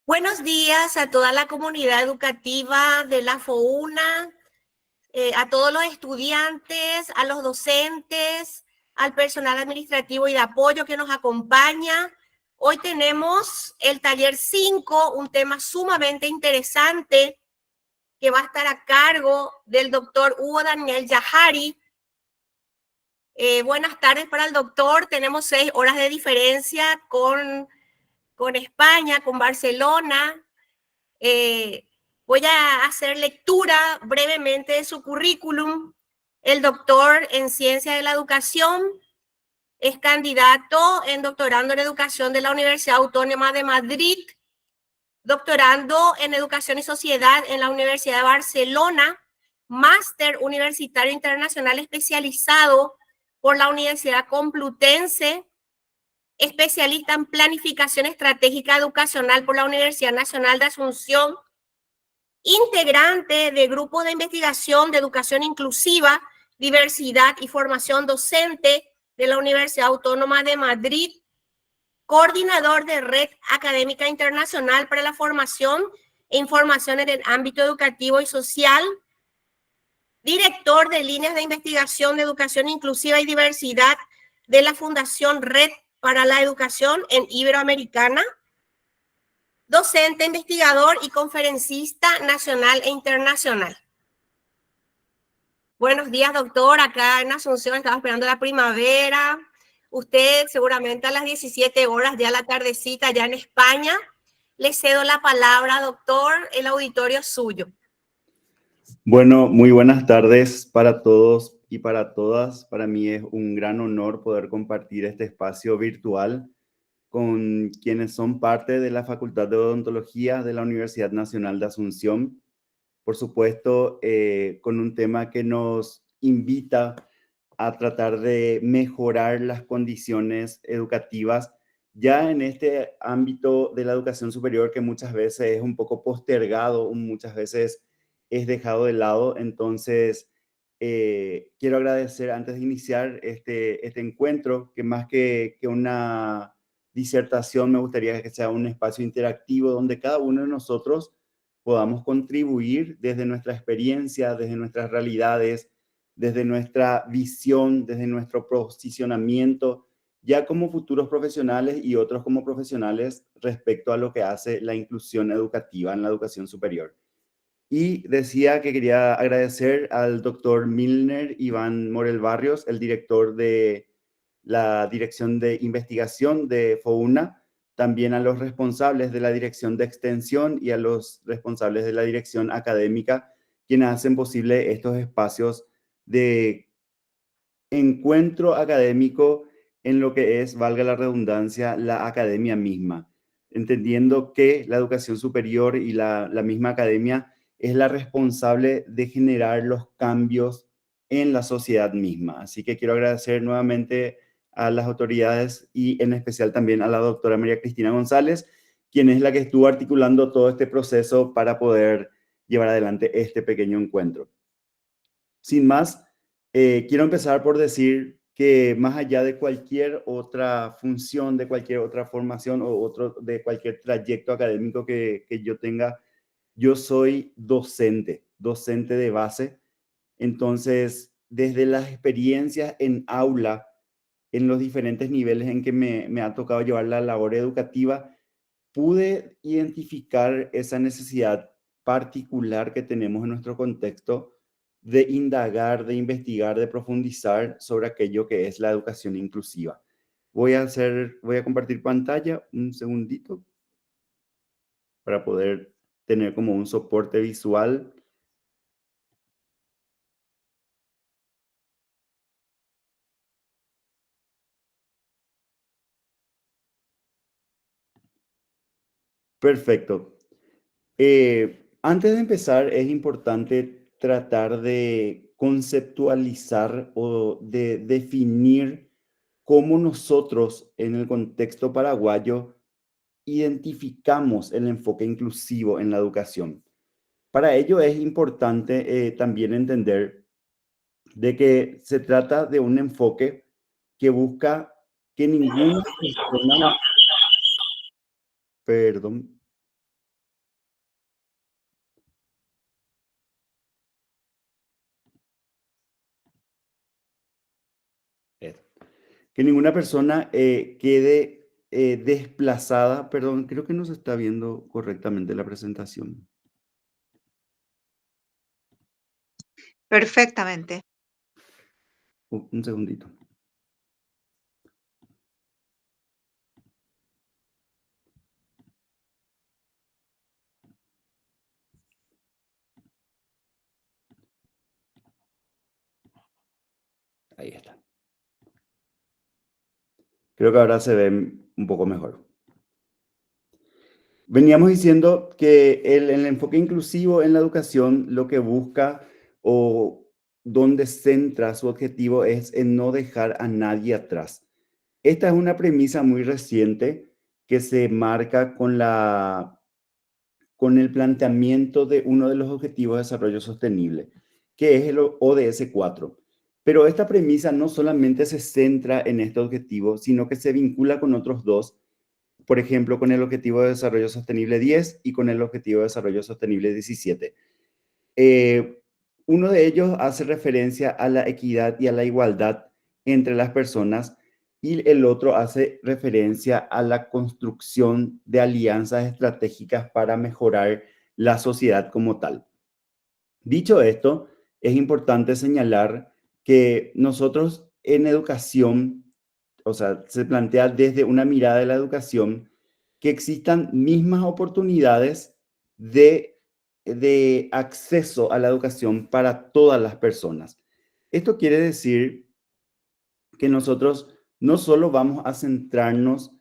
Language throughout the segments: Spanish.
Buenos días a toda la comunidad educativa de la FOUNA, a todos los estudiantes, a los docentes, al personal administrativo y de apoyo que nos acompaña. Hoy tenemos el taller 5, un tema sumamente interesante que va a estar a cargo del doctor Hugo Daniel Yajari. Buenas tardes para el doctor. Tenemos 6 horas de diferencia con España, con Barcelona. Voy a hacer lectura brevemente de su currículum. El doctor en Ciencia de la Educación es candidato en doctorando en Educación de la Universidad Autónoma de Madrid, doctorando en Educación y Sociedad en la Universidad de Barcelona, máster universitario internacional especializado por la Universidad Complutense, especialista en planificación estratégica educacional por la Universidad Nacional de Asunción, integrante de grupos de investigación de educación inclusiva, diversidad y formación docente de la Universidad Autónoma de Madrid, coordinador de Red Académica Internacional para la Formación e Información en el ámbito educativo y social, director de líneas de investigación de educación inclusiva y diversidad de la Fundación Red para la Educación en Iberoamericana, docente, investigador y conferencista nacional e internacional. Buenos días, doctor. Acá en Asunción estaba esperando la primavera. Usted seguramente a las 17 horas, ya la tardecita, ya en España. Le cedo la palabra, doctor. El auditorio es suyo. Bueno, muy buenas tardes para todos y para todas. Para mí es un gran honor poder compartir este espacio virtual con quienes son parte de la Facultad de Odontología de la Universidad Nacional de Asunción. Por supuesto, con un tema que nos invita a tratar de mejorar las condiciones educativas ya en este ámbito de la educación superior que muchas veces es un poco postergado, muchas veces es dejado de lado. Entonces, quiero agradecer antes de iniciar este encuentro, que más que una disertación, me gustaría que sea un espacio interactivo donde cada uno de nosotros podamos contribuir desde nuestra experiencia, desde nuestras realidades, desde nuestra visión, desde nuestro posicionamiento, ya como futuros profesionales y otros como profesionales respecto a lo que hace la inclusión educativa en la educación superior. Y decía que quería agradecer al doctor Milner Iván Morel Barrios, el director de la Dirección de Investigación de FOUNA, también a los responsables de la Dirección de Extensión y a los responsables de la Dirección Académica, quienes hacen posible estos espacios de encuentro académico en lo que es, valga la redundancia, la academia misma, entendiendo que la educación superior y la misma academia es la responsable de generar los cambios en la sociedad misma. Así que quiero agradecer nuevamente a las autoridades y en especial también a la doctora María Cristina González, quien es la que estuvo articulando todo este proceso para poder llevar adelante este pequeño encuentro. Sin más, quiero empezar por decir que más allá de cualquier otra función, de cualquier otra formación de cualquier trayecto académico que yo tenga, yo soy docente de base. Entonces, desde las experiencias en aula, en los diferentes niveles en que me ha tocado llevar la labor educativa, pude identificar esa necesidad particular que tenemos en nuestro contexto de indagar, de investigar, de profundizar sobre aquello que es la educación inclusiva. Voy a compartir pantalla un segundito para poder tener como un soporte visual. Perfecto. Antes de empezar, es importante tratar de conceptualizar o de definir cómo nosotros en el contexto paraguayo identificamos el enfoque inclusivo en la educación. Para ello es importante también entender de que se trata de un enfoque que busca que ninguna persona, perdón, que ninguna persona quede desplazada. Perdón, creo que no se está viendo correctamente la presentación. Perfectamente. Un segundito. Ahí está. Creo que ahora se ve un poco mejor. Veníamos diciendo que el enfoque inclusivo en la educación lo que busca o donde centra su objetivo es en no dejar a nadie atrás. Esta es una premisa muy reciente que se marca con el planteamiento de uno de los Objetivos de Desarrollo Sostenible, que es el ODS 4. Pero esta premisa no solamente se centra en este objetivo, sino que se vincula con otros dos, por ejemplo, con el Objetivo de Desarrollo Sostenible 10 y con el Objetivo de Desarrollo Sostenible 17. Eh, Uno de ellos hace referencia a la equidad y a la igualdad entre las personas y el otro hace referencia a la construcción de alianzas estratégicas para mejorar la sociedad como tal. Dicho esto, es importante señalar que nosotros en educación, o sea, se plantea desde una mirada de la educación que existan mismas oportunidades de acceso a la educación para todas las personas. Esto quiere decir que nosotros no solo vamos a centrarnos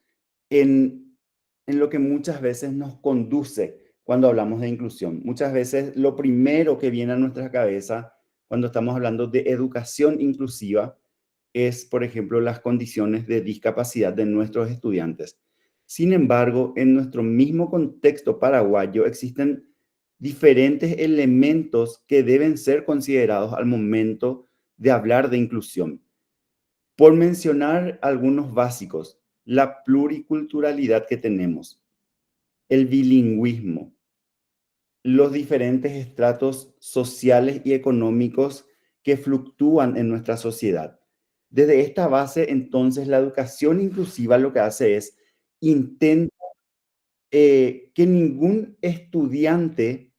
en lo que muchas veces nos conduce cuando hablamos de inclusión. Muchas veces lo primero que viene a nuestra cabeza cuando estamos hablando de educación inclusiva es, por ejemplo, las condiciones de discapacidad de nuestros estudiantes. Sin embargo, en nuestro mismo contexto paraguayo existen diferentes elementos que deben ser considerados al momento de hablar de inclusión. Por mencionar algunos básicos, la pluriculturalidad que tenemos, el bilingüismo, los diferentes estratos sociales y económicos que fluctúan en nuestra sociedad. Desde esta base, entonces, la educación inclusiva lo que hace es intenta que ningún estudiante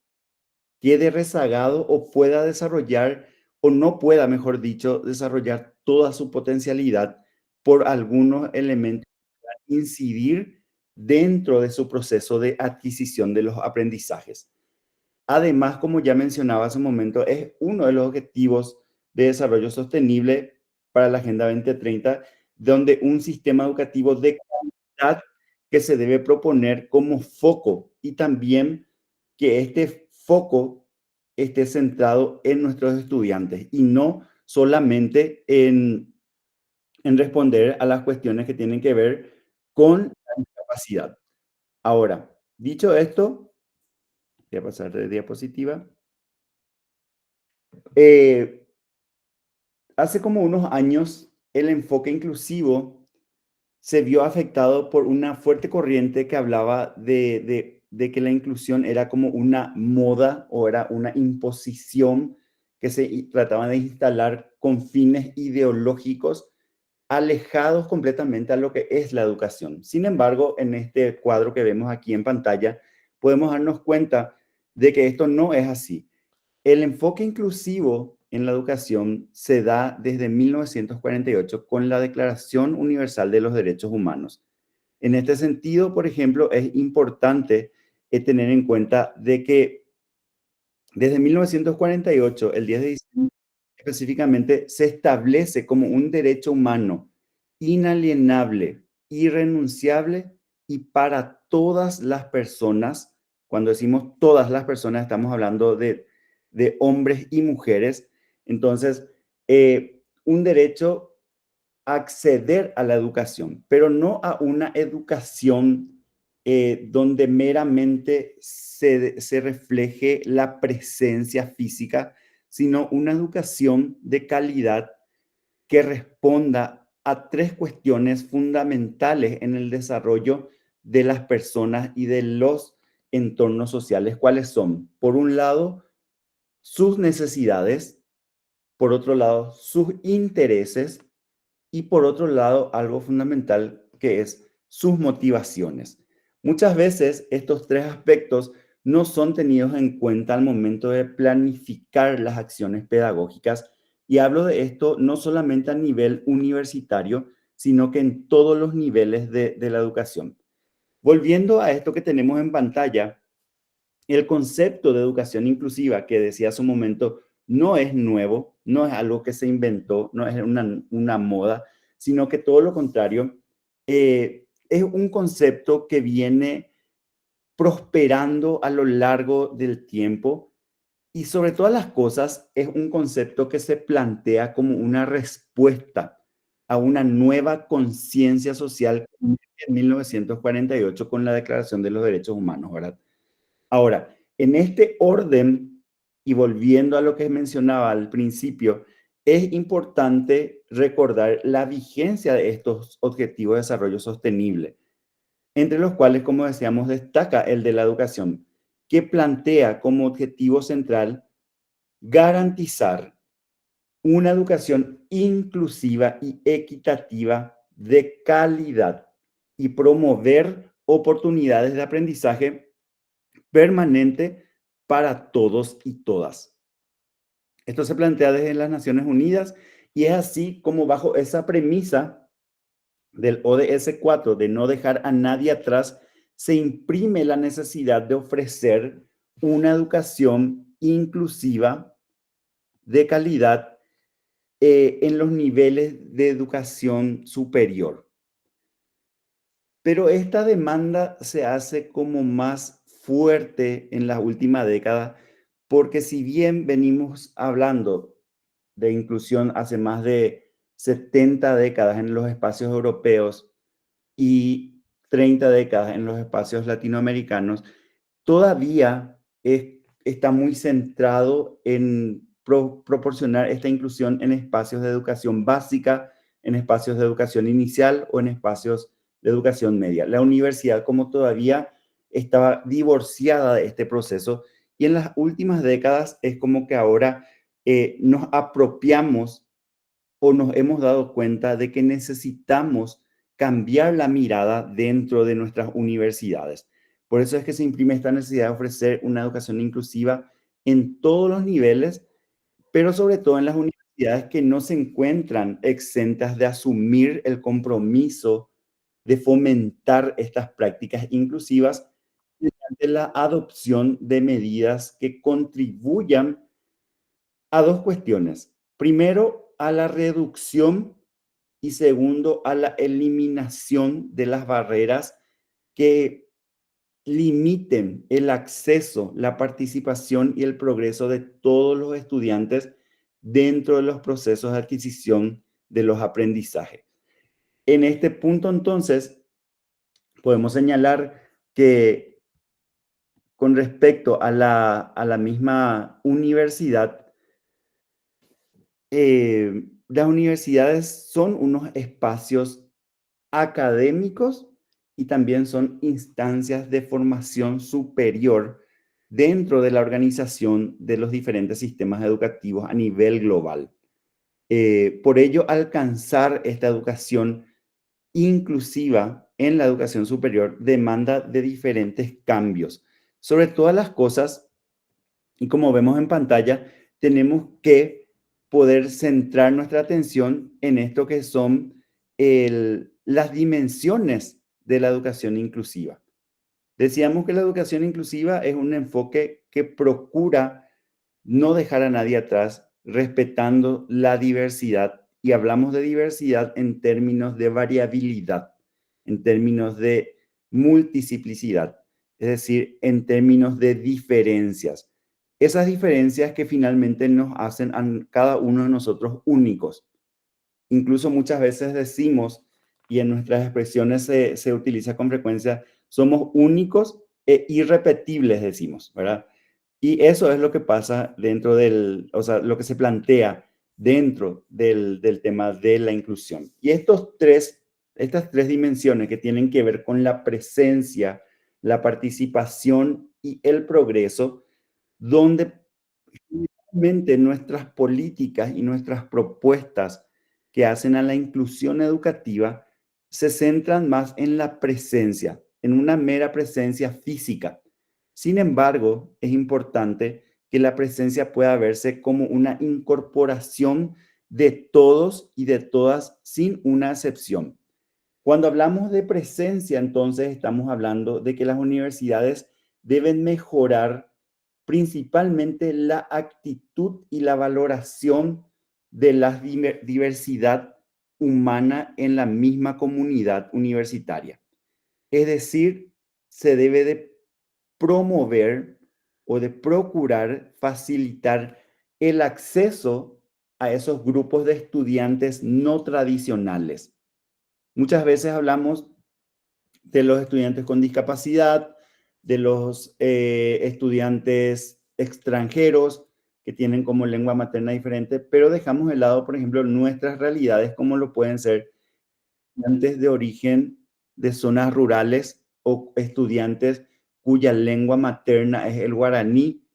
quede rezagado o pueda desarrollar, o no pueda, mejor dicho, desarrollar toda su potencialidad por algunos elementos que incidir dentro de su proceso de adquisición de los aprendizajes. Además, como ya mencionaba hace un momento, es uno de los objetivos de desarrollo sostenible para la Agenda 2030, donde un sistema educativo de calidad que se debe proponer como foco y también que este foco esté centrado en nuestros estudiantes y no solamente en responder a las cuestiones que tienen que ver con la discapacidad. Ahora, dicho esto, voy a pasar de diapositiva. Hace como unos años, el enfoque inclusivo se vio afectado por una fuerte corriente que hablaba de que la inclusión era como una moda o era una imposición que se trataba de instalar con fines ideológicos alejados completamente a lo que es la educación. Sin embargo, en este cuadro que vemos aquí en pantalla, podemos darnos cuenta de que esto no es así. El enfoque inclusivo en la educación se da desde 1948 con la Declaración Universal de los Derechos Humanos. En este sentido, por ejemplo, es importante tener en cuenta de que desde 1948, el 10 de diciembre específicamente, se establece como un derecho humano inalienable, irrenunciable y para todas las personas. Cuando decimos todas las personas, estamos hablando de hombres y mujeres. Entonces, un derecho a acceder a la educación, pero no a una educación donde meramente se refleje la presencia física, sino una educación de calidad que responda a tres cuestiones fundamentales en el desarrollo de las personas y de los entornos sociales. ¿Cuáles son? Por un lado, sus necesidades, por otro lado, sus intereses y por otro lado, algo fundamental que es sus motivaciones. Muchas veces estos tres aspectos no son tenidos en cuenta al momento de planificar las acciones pedagógicas y hablo de esto no solamente a nivel universitario, sino que en todos los niveles de la educación. Volviendo a esto que tenemos en pantalla, el concepto de educación inclusiva que decía hace un momento no es nuevo, no es algo que se inventó, no es una moda, sino que todo lo contrario, es un concepto que viene prosperando a lo largo del tiempo y sobre todas las cosas es un concepto que se plantea como una respuesta a una nueva conciencia social en 1948 con la Declaración de los Derechos Humanos, ¿verdad? Ahora, en este orden, y volviendo a lo que mencionaba al principio, es importante recordar la vigencia de estos objetivos de desarrollo sostenible, entre los cuales, como decíamos, destaca el de la educación, que plantea como objetivo central garantizar una educación inclusiva y equitativa de calidad y promover oportunidades de aprendizaje permanente para todos y todas. Esto se plantea desde las Naciones Unidas y es así como bajo esa premisa del ODS 4 de no dejar a nadie atrás, se imprime la necesidad de ofrecer una educación inclusiva de calidad en los niveles de educación superior. Pero esta demanda se hace como más fuerte en la última década, porque si bien venimos hablando de inclusión hace más de 70 décadas en los espacios europeos y 30 décadas en los espacios latinoamericanos, todavía está muy centrado en proporcionar esta inclusión en espacios de educación básica, en espacios de educación inicial o en espacios de educación media. La universidad como todavía estaba divorciada de este proceso y en las últimas décadas es como que ahora nos apropiamos o nos hemos dado cuenta de que necesitamos cambiar la mirada dentro de nuestras universidades. Por eso es que se imprime esta necesidad de ofrecer una educación inclusiva en todos los niveles, pero sobre todo en las universidades que no se encuentran exentas de asumir el compromiso de fomentar estas prácticas inclusivas mediante la adopción de medidas que contribuyan a dos cuestiones. Primero, a la reducción y segundo, a la eliminación de las barreras que limiten el acceso, la participación y el progreso de todos los estudiantes dentro de los procesos de adquisición de los aprendizajes. En este punto, entonces, podemos señalar que con respecto a la misma universidad, las universidades son unos espacios académicos y también son instancias de formación superior dentro de la organización de los diferentes sistemas educativos a nivel global. Por ello, alcanzar esta educación inclusiva en la educación superior demanda de diferentes cambios. Sobre todas las cosas, y como vemos en pantalla, tenemos que poder centrar nuestra atención en esto que son las dimensiones de la educación inclusiva. Decíamos que la educación inclusiva es un enfoque que procura no dejar a nadie atrás, respetando la diversidad. Y hablamos de diversidad en términos de variabilidad, en términos de multiplicidad, es decir, en términos de diferencias. Esas diferencias que finalmente nos hacen a cada uno de nosotros únicos. Incluso muchas veces decimos, y en nuestras expresiones se utiliza con frecuencia, somos únicos e irrepetibles, decimos, ¿verdad? Y eso es lo que pasa dentro o sea, lo que se plantea dentro del tema de la inclusión. Y estas tres dimensiones que tienen que ver con la presencia, la participación y el progreso, donde nuestras políticas y nuestras propuestas que hacen a la inclusión educativa se centran más en la presencia, en una mera presencia física. Sin embargo, es importante que la presencia pueda verse como una incorporación de todos y de todas sin una excepción. Cuando hablamos de presencia, entonces estamos hablando de que las universidades deben mejorar principalmente la actitud y la valoración de la diversidad humana en la misma comunidad universitaria. Es decir, se debe de promover o de procurar facilitar el acceso a esos grupos de estudiantes no tradicionales. Muchas veces hablamos de los estudiantes con discapacidad, de los estudiantes extranjeros que tienen como lengua materna diferente, pero dejamos de lado, por ejemplo, nuestras realidades como lo pueden ser estudiantes de origen de zonas rurales o estudiantes cuya lengua materna es el guaraní,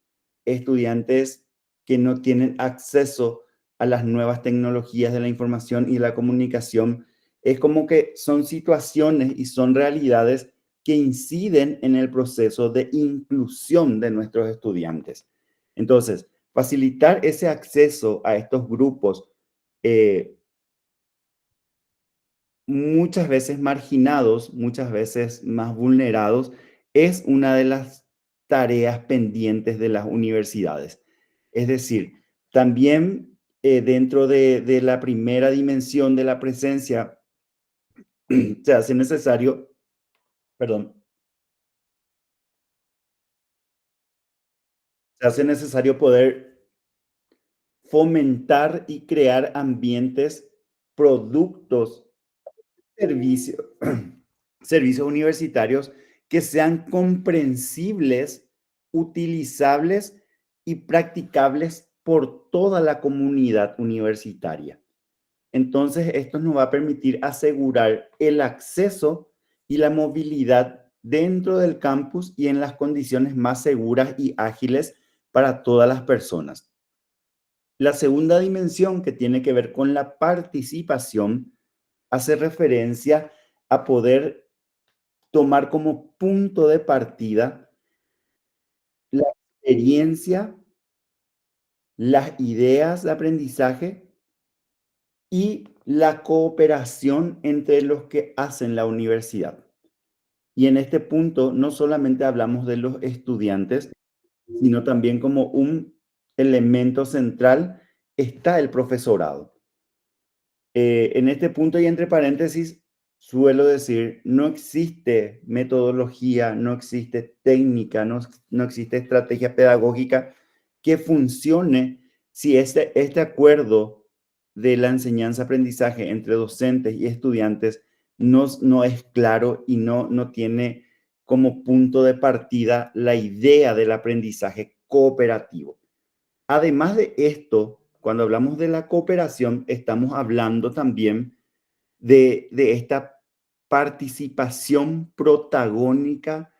estudiantes que no tienen acceso a las nuevas tecnologías de la información y la comunicación. Es como que son situaciones y son realidades que inciden en el proceso de inclusión de nuestros estudiantes. Entonces, facilitar ese acceso a estos grupos muchas veces marginados, muchas veces más vulnerados, es una de las tareas pendientes de las universidades. Es decir, también dentro de la primera dimensión de la presencia, se hace necesario, perdón, se hace necesario poder fomentar y crear ambientes, productos, servicios, servicios universitarios que sean comprensibles, utilizables y practicables por toda la comunidad universitaria. Entonces, esto nos va a permitir asegurar el acceso y la movilidad dentro del campus y en las condiciones más seguras y ágiles para todas las personas. La segunda dimensión, que tiene que ver con la participación, hace referencia a poder tomar como punto de partida la experiencia, las ideas de aprendizaje y la cooperación entre los que hacen la universidad. Y en este punto no solamente hablamos de los estudiantes, sino también como un elemento central está el profesorado. En este punto y entre paréntesis, suelo decir, no existe metodología, no existe técnica, no existe estrategia pedagógica que funcione si este acuerdo de la enseñanza-aprendizaje entre docentes y estudiantes no es claro y no tiene como punto de partida la idea del aprendizaje cooperativo. Además de esto, cuando hablamos de la cooperación, estamos hablando también de esta participación protagónica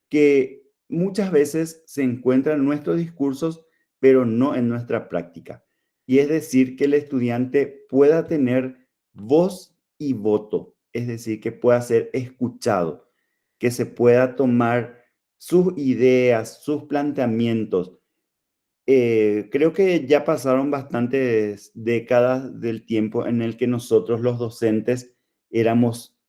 que muchas veces se encuentra en nuestros discursos, pero no en nuestra práctica. Y es decir, que el estudiante pueda tener voz y voto, es decir, que pueda ser escuchado, que se pueda tomar sus ideas, sus planteamientos. Creo que ya pasaron bastantes décadas del tiempo en el que nosotros los docentes éramos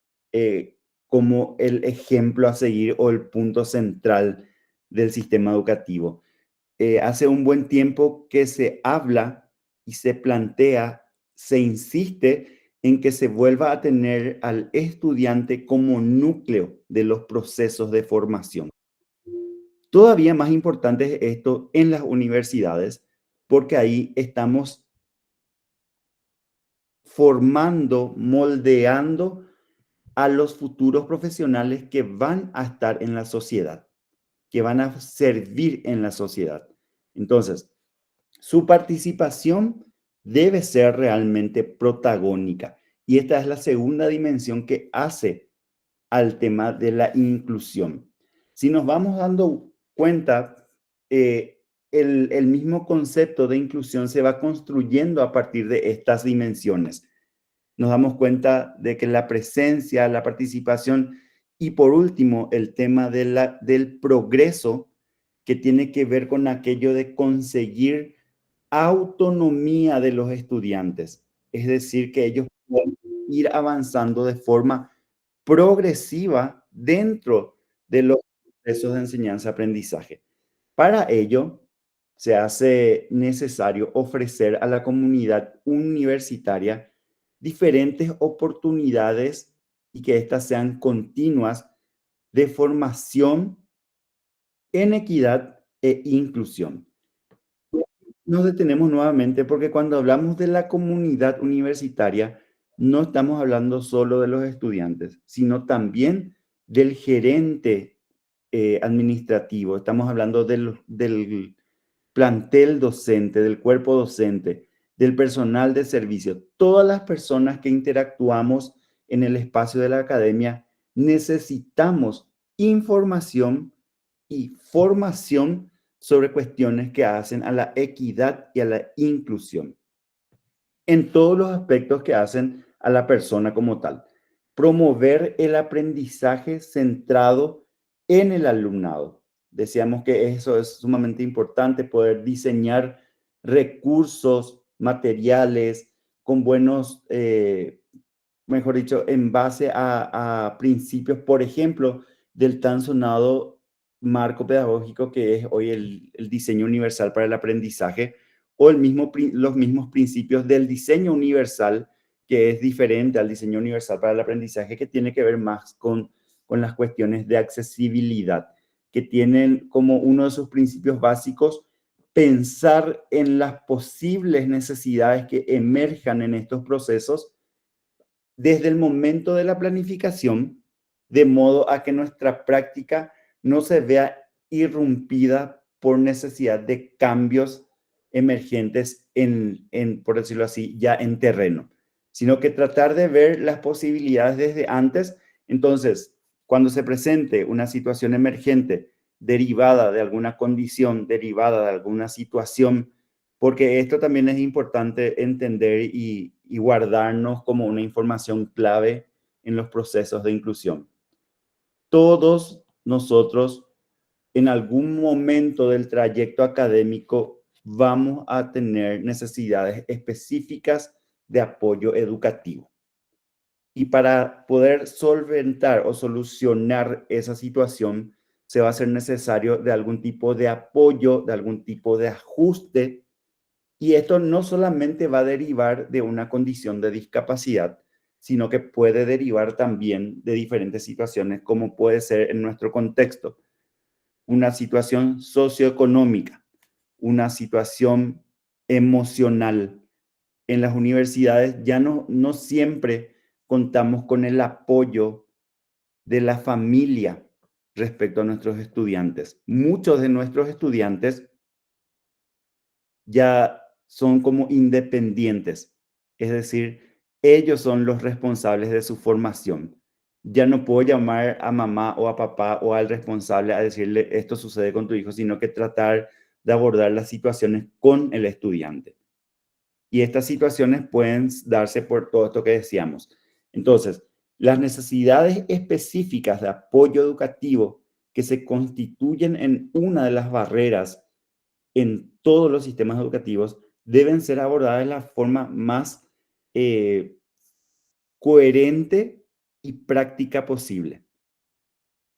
como el ejemplo a seguir o el punto central del sistema educativo. Hace un buen tiempo que se habla y se plantea, se insiste en que se vuelva a tener al estudiante como núcleo de los procesos de formación. Todavía más importante es esto en las universidades, porque ahí estamos formando, moldeando a los futuros profesionales que van a estar en la sociedad, que van a servir en la sociedad. Entonces, su participación debe ser realmente protagónica. Y esta es la segunda dimensión que hace al tema de la inclusión. Si nos vamos dando cuenta, el mismo concepto de inclusión se va construyendo a partir de estas dimensiones. nos damos cuenta de que la presencia, la participación y por último el tema del progreso que tiene que ver con aquello de conseguir autonomía de los estudiantes, es decir, que ellos puedan ir avanzando de forma progresiva dentro de los procesos de enseñanza-aprendizaje. Para ello, se hace necesario ofrecer a la comunidad universitaria diferentes oportunidades y que éstas sean continuas de formación en equidad e inclusión. Nos detenemos nuevamente porque cuando hablamos de la comunidad universitaria, no estamos hablando solo de los estudiantes, sino también del gerente administrativo. Estamos hablando del plantel docente, del cuerpo docente, del personal de servicio. Todas las personas que interactuamos en el espacio de la academia necesitamos información y formación sobre cuestiones que hacen a la equidad y a la inclusión en todos los aspectos que hacen a la persona como tal. Promover el aprendizaje centrado en el alumnado. Decíamos que eso es sumamente importante, poder diseñar recursos, materiales con buenos, mejor dicho, en base a principios, por ejemplo, del tan sonado marco pedagógico que es hoy el diseño universal para el aprendizaje, o los mismos principios del diseño universal, que es diferente al diseño universal para el aprendizaje, que tiene que ver más con las cuestiones de accesibilidad, que tienen como uno de sus principios básicos pensar en las posibles necesidades que emerjan en estos procesos desde el momento de la planificación, de modo a que nuestra práctica no se vea irrumpida por necesidad de cambios emergentes por decirlo así, ya en terreno, sino que tratar de ver las posibilidades desde antes. Entonces, cuando se presente una situación emergente derivada de alguna condición, derivada de alguna situación, porque esto también es importante entender y guardarnos como una información clave en los procesos de inclusión. Todos nosotros en algún momento del trayecto académico vamos a tener necesidades específicas de apoyo educativo. Y para poder solventar o solucionar esa situación, se va a ser necesario de algún tipo de apoyo, de algún tipo de ajuste. Y esto no solamente va a derivar de una condición de discapacidad, sino que puede derivar también de diferentes situaciones, como puede ser en nuestro contexto, una situación socioeconómica, una situación emocional. En las universidades ya no siempre contamos con el apoyo de la familia respecto a nuestros estudiantes. Muchos de nuestros estudiantes ya son como independientes, es decir, ellos son los responsables de su formación. Ya no puedo llamar a mamá o a papá o al responsable a decirle esto sucede con tu hijo, sino que tratar de abordar las situaciones con el estudiante. Y estas situaciones pueden darse por todo esto que decíamos. Entonces, las necesidades específicas de apoyo educativo que se constituyen en una de las barreras en todos los sistemas educativos deben ser abordadas de la forma más coherente y práctica posible.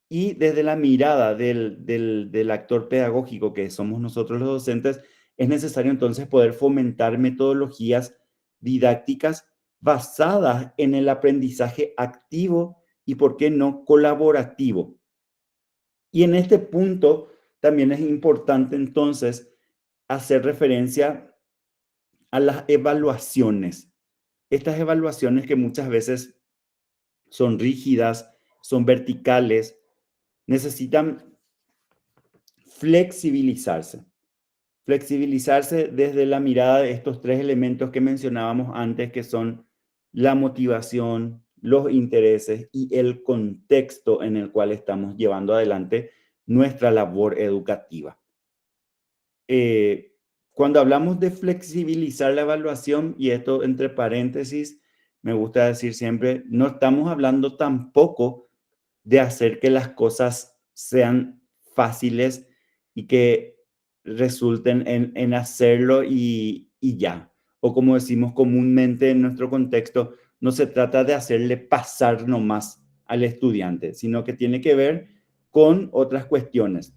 Y desde la mirada del actor pedagógico que somos nosotros los docentes, es necesario entonces poder fomentar metodologías didácticas basadas en el aprendizaje activo y, ¿por qué no, colaborativo? Y en este punto también es importante entonces hacer referencia a las evaluaciones. Estas evaluaciones que muchas veces son rígidas, son verticales, necesitan flexibilizarse. Flexibilizarse desde la mirada de estos tres elementos que mencionábamos antes, que son la motivación, los intereses y el contexto en el cual estamos llevando adelante nuestra labor educativa. Cuando hablamos de flexibilizar la evaluación, y esto entre paréntesis, me gusta decir siempre, no estamos hablando tampoco de hacer que las cosas sean fáciles y que resulten en hacerlo y ya. O como decimos comúnmente en nuestro contexto, no se trata de hacerle pasar nomás al estudiante, sino que tiene que ver con otras cuestiones.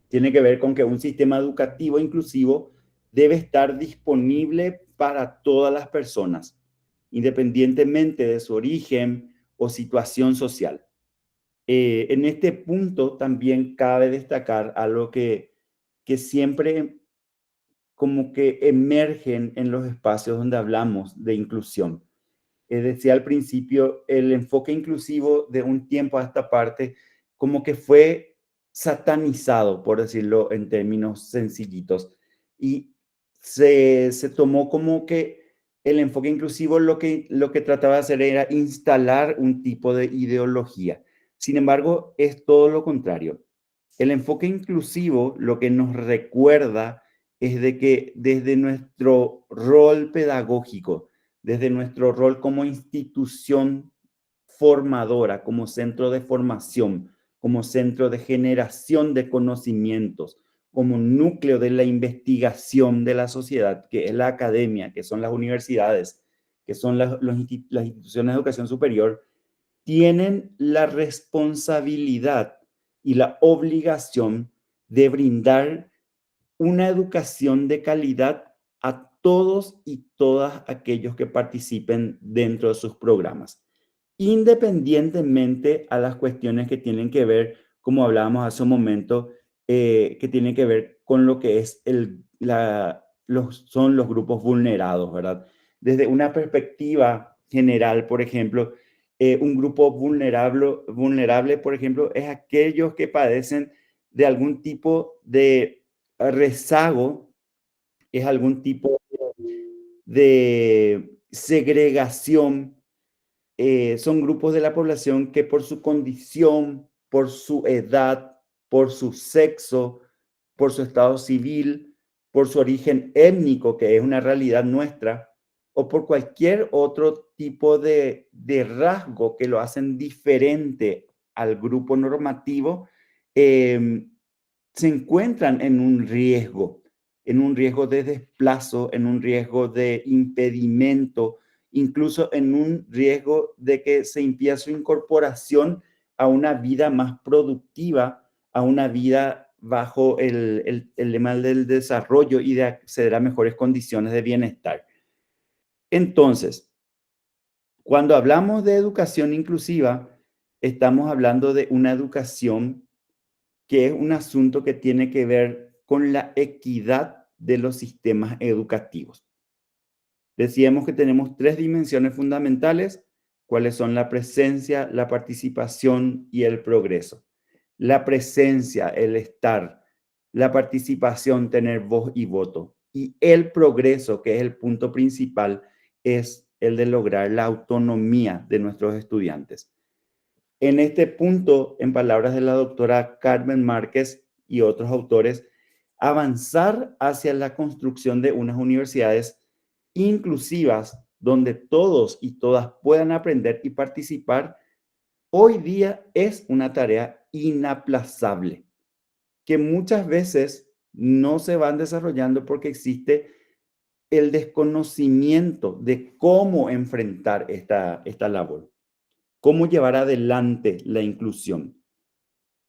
Tiene que ver con que un sistema educativo inclusivo debe estar disponible para todas las personas, independientemente de su origen o situación social. En este punto también cabe destacar algo que siempre como que emergen en los espacios donde hablamos de inclusión. Decía al principio, el enfoque inclusivo de un tiempo a esta parte como que fue satanizado, por decirlo en términos sencillitos, y se tomó como que el enfoque inclusivo lo que trataba de hacer era instalar un tipo de ideología. Sin embargo, es todo lo contrario. El enfoque inclusivo lo que nos recuerda es de que desde nuestro rol pedagógico, desde nuestro rol como institución formadora, como centro de formación, como centro de generación de conocimientos, como núcleo de la investigación de la sociedad, que es la academia, que son las universidades, que son las instituciones de educación superior, tienen la responsabilidad y la obligación de brindar una educación de calidad a todos y todas aquellos que participen dentro de sus programas, independientemente a las cuestiones que tienen que ver, como hablábamos hace un momento, que tienen que ver con lo que es son los grupos vulnerados, ¿verdad? Desde una perspectiva general, por ejemplo, un grupo vulnerable, por ejemplo, es aquellos que padecen de algún tipo de rezago, es algún tipo de segregación. Son grupos de la población que por su condición, por su edad, por su sexo, por su estado civil, por su origen étnico, que es una realidad nuestra, o por cualquier otro tipo de rasgo que lo hacen diferente al grupo normativo, eh, se encuentran en un riesgo de desplazo, en un riesgo de impedimento, incluso en un riesgo de que se impida su incorporación a una vida más productiva, a una vida bajo el lema del desarrollo y de acceder a mejores condiciones de bienestar. Entonces, cuando hablamos de educación inclusiva, estamos hablando de una educación que es un asunto que tiene que ver con la equidad de los sistemas educativos. Decíamos que tenemos tres dimensiones fundamentales, cuáles son la presencia, la participación y el progreso. La presencia, el estar, la participación, tener voz y voto. Y el progreso, que es el punto principal, es el de lograr la autonomía de nuestros estudiantes. En este punto, en palabras de la doctora Carmen Márquez y otros autores, avanzar hacia la construcción de unas universidades inclusivas donde todos y todas puedan aprender y participar, hoy día es una tarea inaplazable, que muchas veces no se van desarrollando porque existe el desconocimiento de cómo enfrentar esta labor, cómo llevar adelante la inclusión.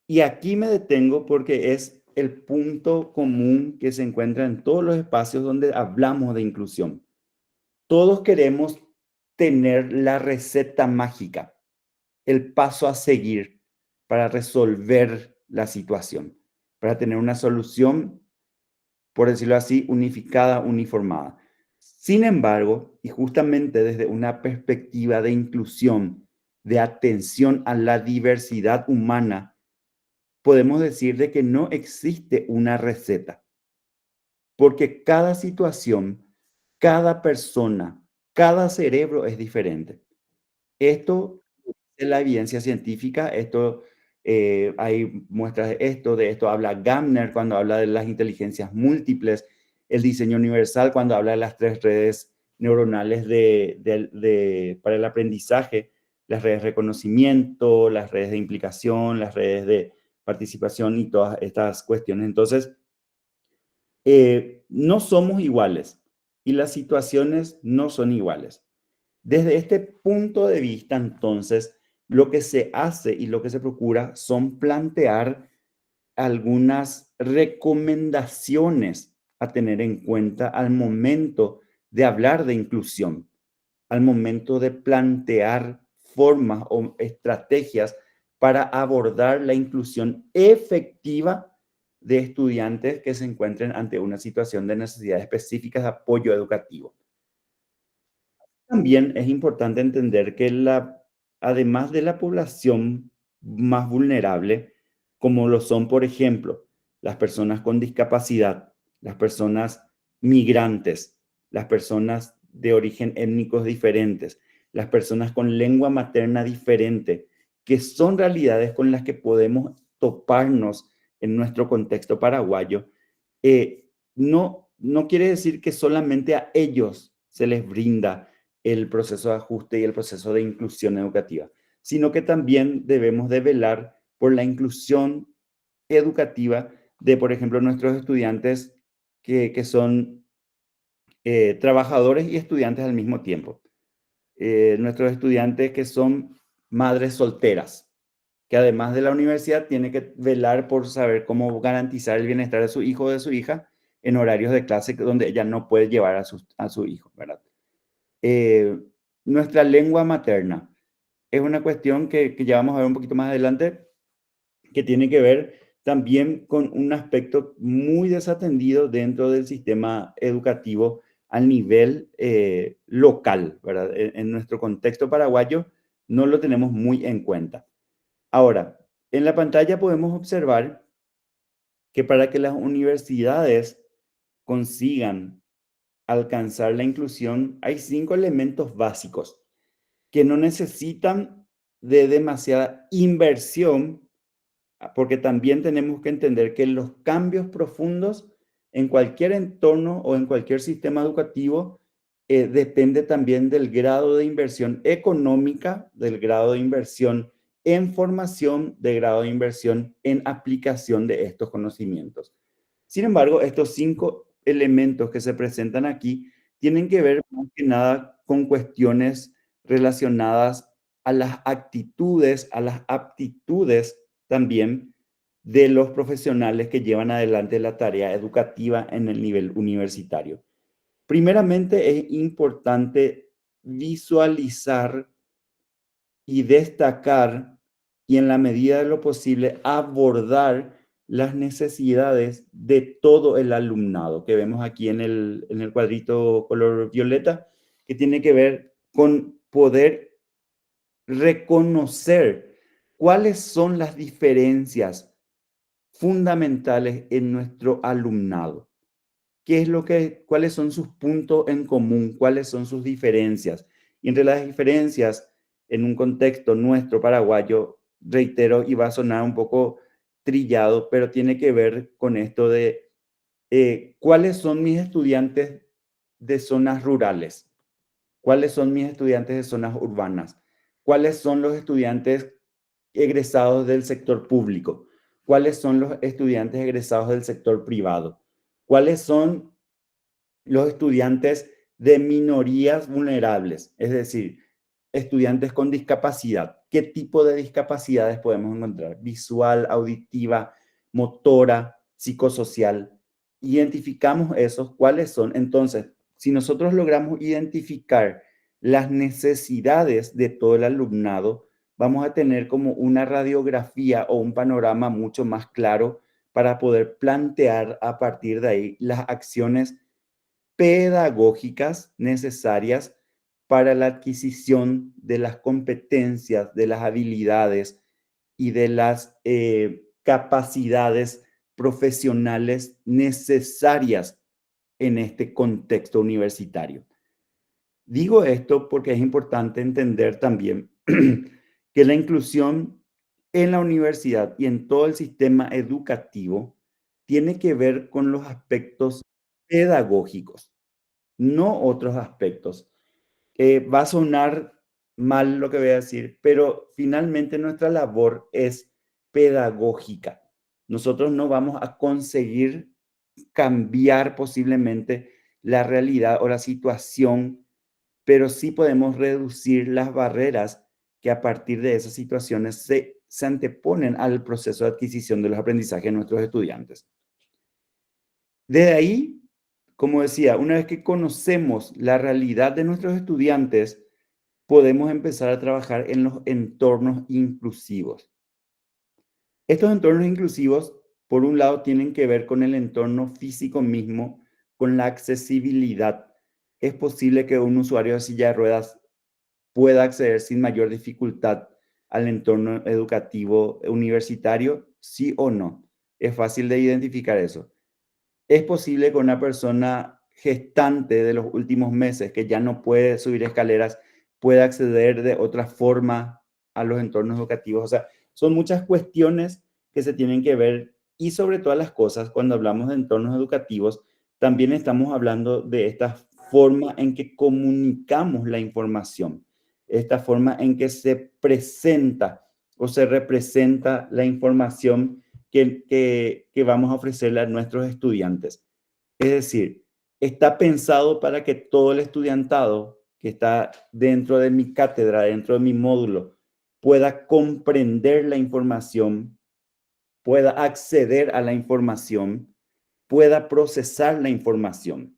Y aquí me detengo porque es el punto común que se encuentra en todos los espacios donde hablamos de inclusión. Todos queremos tener la receta mágica, el paso a seguir para resolver la situación, para tener una solución, por decirlo así, unificada, uniformada. Sin embargo, y justamente desde una perspectiva de inclusión, de atención a la diversidad humana, podemos decir de que no existe una receta, porque cada situación, cada persona, cada cerebro es diferente. Esto es la evidencia científica, hay muestras de esto habla Gardner cuando habla de las inteligencias múltiples, el diseño universal cuando habla de las tres redes neuronales para el aprendizaje, las redes de reconocimiento, las redes de implicación, las redes de participación y todas estas cuestiones. Entonces, no somos iguales y las situaciones no son iguales. Desde este punto de vista, entonces, lo que se hace y lo que se procura son plantear algunas recomendaciones a tener en cuenta al momento de hablar de inclusión, al momento de plantear formas o estrategias para abordar la inclusión efectiva de estudiantes que se encuentren ante una situación de necesidades específicas de apoyo educativo. También es importante entender que además de la población más vulnerable, como lo son, por ejemplo, las personas con discapacidad, las personas migrantes, las personas de origen étnicos diferentes, las personas con lengua materna diferente, que son realidades con las que podemos toparnos en nuestro contexto paraguayo, no quiere decir que solamente a ellos se les brinda el proceso de ajuste y el proceso de inclusión educativa, sino que también debemos de velar por la inclusión educativa de, por ejemplo, nuestros estudiantes que son trabajadores y estudiantes al mismo tiempo. Nuestros estudiantes que son madres solteras, que además de la universidad tiene que velar por saber cómo garantizar el bienestar de su hijo o de su hija en horarios de clase donde ella no puede llevar a su hijo, ¿verdad? Eh, Nuestra lengua materna es una cuestión que ya vamos a ver un poquito más adelante, que tiene que ver también con un aspecto muy desatendido dentro del sistema educativo al nivel local, ¿verdad? En nuestro contexto paraguayo no lo tenemos muy en cuenta. Ahora, en la pantalla podemos observar que para que las universidades consigan alcanzar la inclusión, hay 5 elementos básicos que no necesitan de demasiada inversión, porque también tenemos que entender que los cambios profundos en cualquier entorno o en cualquier sistema educativo depende también del grado de inversión económica, del grado de inversión en formación, del grado de inversión en aplicación de estos conocimientos. Sin embargo, estos 5 elementos que se presentan aquí tienen que ver más que nada con cuestiones relacionadas a las actitudes, a las aptitudes también de los profesionales que llevan adelante la tarea educativa en el nivel universitario. Primeramente, es importante visualizar y destacar y en la medida de lo posible abordar las necesidades de todo el alumnado que vemos aquí en el cuadrito color violeta, que tiene que ver con poder reconocer cuáles son las diferencias fundamentales en nuestro alumnado. ¿Cuáles son sus puntos en común? ¿Cuáles son sus diferencias? Y entre las diferencias, en un contexto nuestro paraguayo, reitero, y va a sonar un poco trillado, pero tiene que ver con esto de cuáles son mis estudiantes de zonas rurales, cuáles son mis estudiantes de zonas urbanas, cuáles son los estudiantes egresados del sector público, cuáles son los estudiantes egresados del sector privado, cuáles son los estudiantes de minorías vulnerables, es decir, estudiantes con discapacidad. ¿Qué tipo de discapacidades podemos encontrar? Visual, auditiva, motora, psicosocial. Identificamos esos, ¿cuáles son? Entonces, si nosotros logramos identificar las necesidades de todo el alumnado, vamos a tener como una radiografía o un panorama mucho más claro para poder plantear a partir de ahí las acciones pedagógicas necesarias para la adquisición de las competencias, de las habilidades y de las capacidades profesionales necesarias en este contexto universitario. Digo esto porque es importante entender también que la inclusión en la universidad y en todo el sistema educativo tiene que ver con los aspectos pedagógicos. no otros aspectos. Va a sonar mal lo que voy a decir, pero finalmente nuestra labor es pedagógica. Nosotros no vamos a conseguir cambiar posiblemente la realidad o la situación, pero sí podemos reducir las barreras que a partir de esas situaciones se anteponen al proceso de adquisición de los aprendizajes de nuestros estudiantes. De ahí, como decía, una vez que conocemos la realidad de nuestros estudiantes, podemos empezar a trabajar en los entornos inclusivos. Estos entornos inclusivos, por un lado, tienen que ver con el entorno físico mismo, con la accesibilidad. Es posible que un usuario de silla de ruedas pueda acceder sin mayor dificultad al entorno educativo universitario, sí o no. Es fácil de identificar eso. Es posible que una persona gestante de los últimos meses que ya no puede subir escaleras pueda acceder de otra forma a los entornos educativos. O sea, son muchas cuestiones que se tienen que ver y sobre todas las cosas, cuando hablamos de entornos educativos, también estamos hablando de esta forma en que comunicamos la información, esta forma en que se presenta o se representa la información que vamos a ofrecerle a nuestros estudiantes. Es decir, está pensado para que todo el estudiantado que está dentro de mi cátedra, dentro de mi módulo, pueda comprender la información, pueda acceder a la información, pueda procesar la información.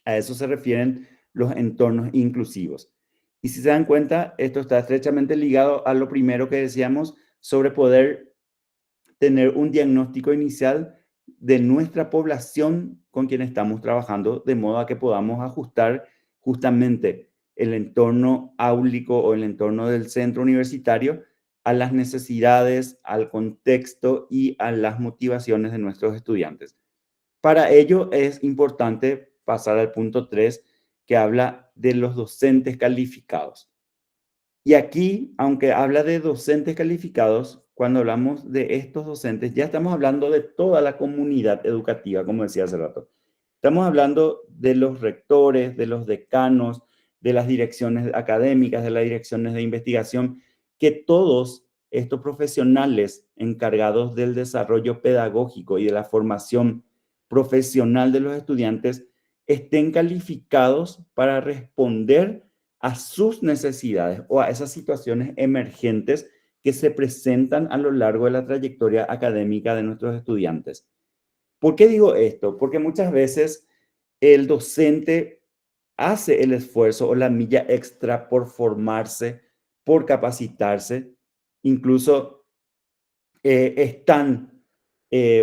A eso se refieren los entornos inclusivos. Y si se dan cuenta, esto está estrechamente ligado a lo primero que decíamos sobre poder tener un diagnóstico inicial de nuestra población con quien estamos trabajando, de modo a que podamos ajustar justamente el entorno áulico o el entorno del centro universitario a las necesidades, al contexto y a las motivaciones de nuestros estudiantes. Para ello es importante pasar al punto 3, que habla de los docentes calificados. Y aquí, aunque habla de docentes calificados, cuando hablamos de estos docentes, ya estamos hablando de toda la comunidad educativa, como decía hace rato. Estamos hablando de los rectores, de los decanos, de las direcciones académicas, de las direcciones de investigación, que todos estos profesionales encargados del desarrollo pedagógico y de la formación profesional de los estudiantes estén calificados para responder a sus necesidades o a esas situaciones emergentes que se presentan a lo largo de la trayectoria académica de nuestros estudiantes. ¿Por qué digo esto? Porque muchas veces el docente hace el esfuerzo o la milla extra por formarse, por capacitarse, incluso están,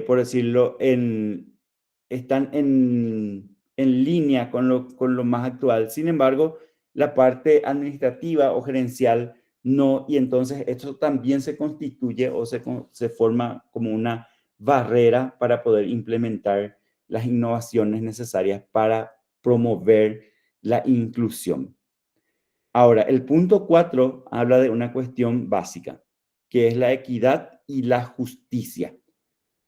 por decirlo, están en línea con lo más actual. Sin embargo, la parte administrativa o gerencial no, y entonces esto también se constituye o se forma como una barrera para poder implementar las innovaciones necesarias para promover la inclusión. Ahora, el punto 4 habla de una cuestión básica, que es la equidad y la justicia.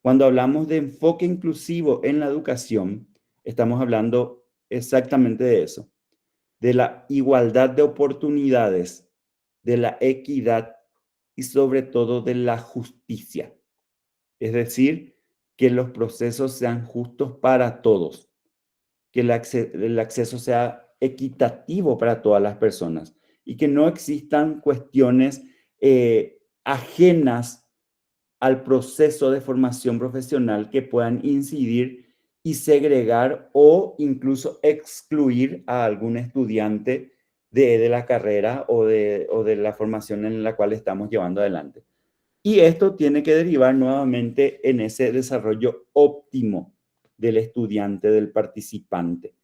Cuando hablamos de enfoque inclusivo en la educación, estamos hablando exactamente de eso, de la igualdad de oportunidades, de la equidad y sobre todo de la justicia. Es decir, que los procesos sean justos para todos, que el acceso sea equitativo para todas las personas y que no existan cuestiones ajenas al proceso de formación profesional que puedan incidir y segregar o incluso excluir a algún estudiante de la carrera o de la formación en la cual estamos llevando adelante. Y esto tiene que derivar nuevamente en ese desarrollo óptimo del estudiante, del participante.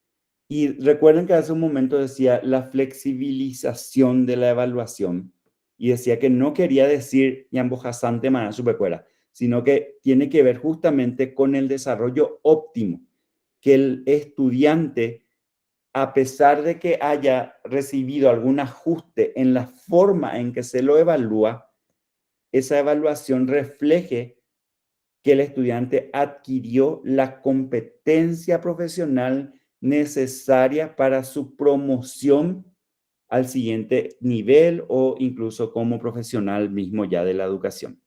Y recuerden que hace un momento decía la flexibilización de la evaluación y decía que no quería decir yambojasante manera supercuera, sino que tiene que ver justamente con el desarrollo óptimo, que el estudiante, a pesar de que haya recibido algún ajuste en la forma en que se lo evalúa, esa evaluación refleje que el estudiante adquirió la competencia profesional necesaria para su promoción al siguiente nivel o incluso como profesional mismo ya de la educación.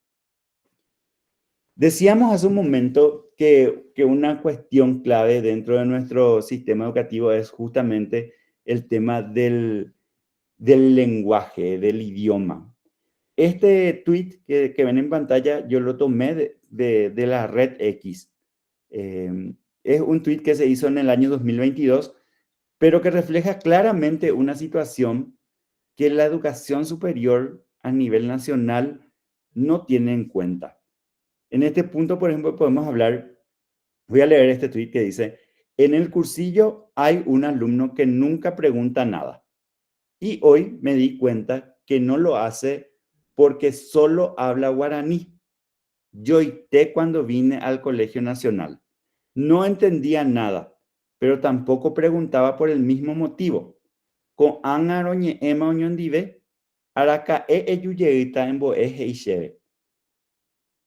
Decíamos hace un momento que una cuestión clave dentro de nuestro sistema educativo es justamente el tema del lenguaje, del idioma. Este tweet que ven en pantalla yo lo tomé de la red X. Es un tweet que se hizo en el año 2022, pero que refleja claramente una situación que la educación superior a nivel nacional no tiene en cuenta. En este punto, por ejemplo, podemos hablar, voy a leer este tweet que dice: en el cursillo hay un alumno que nunca pregunta nada y hoy me di cuenta que no lo hace porque solo habla guaraní. Yo ité cuando vine al Colegio Nacional. No entendía nada, pero tampoco preguntaba por el mismo motivo. Con angaroñe ema oñondive, araca eyuyeita en boeje y cheve.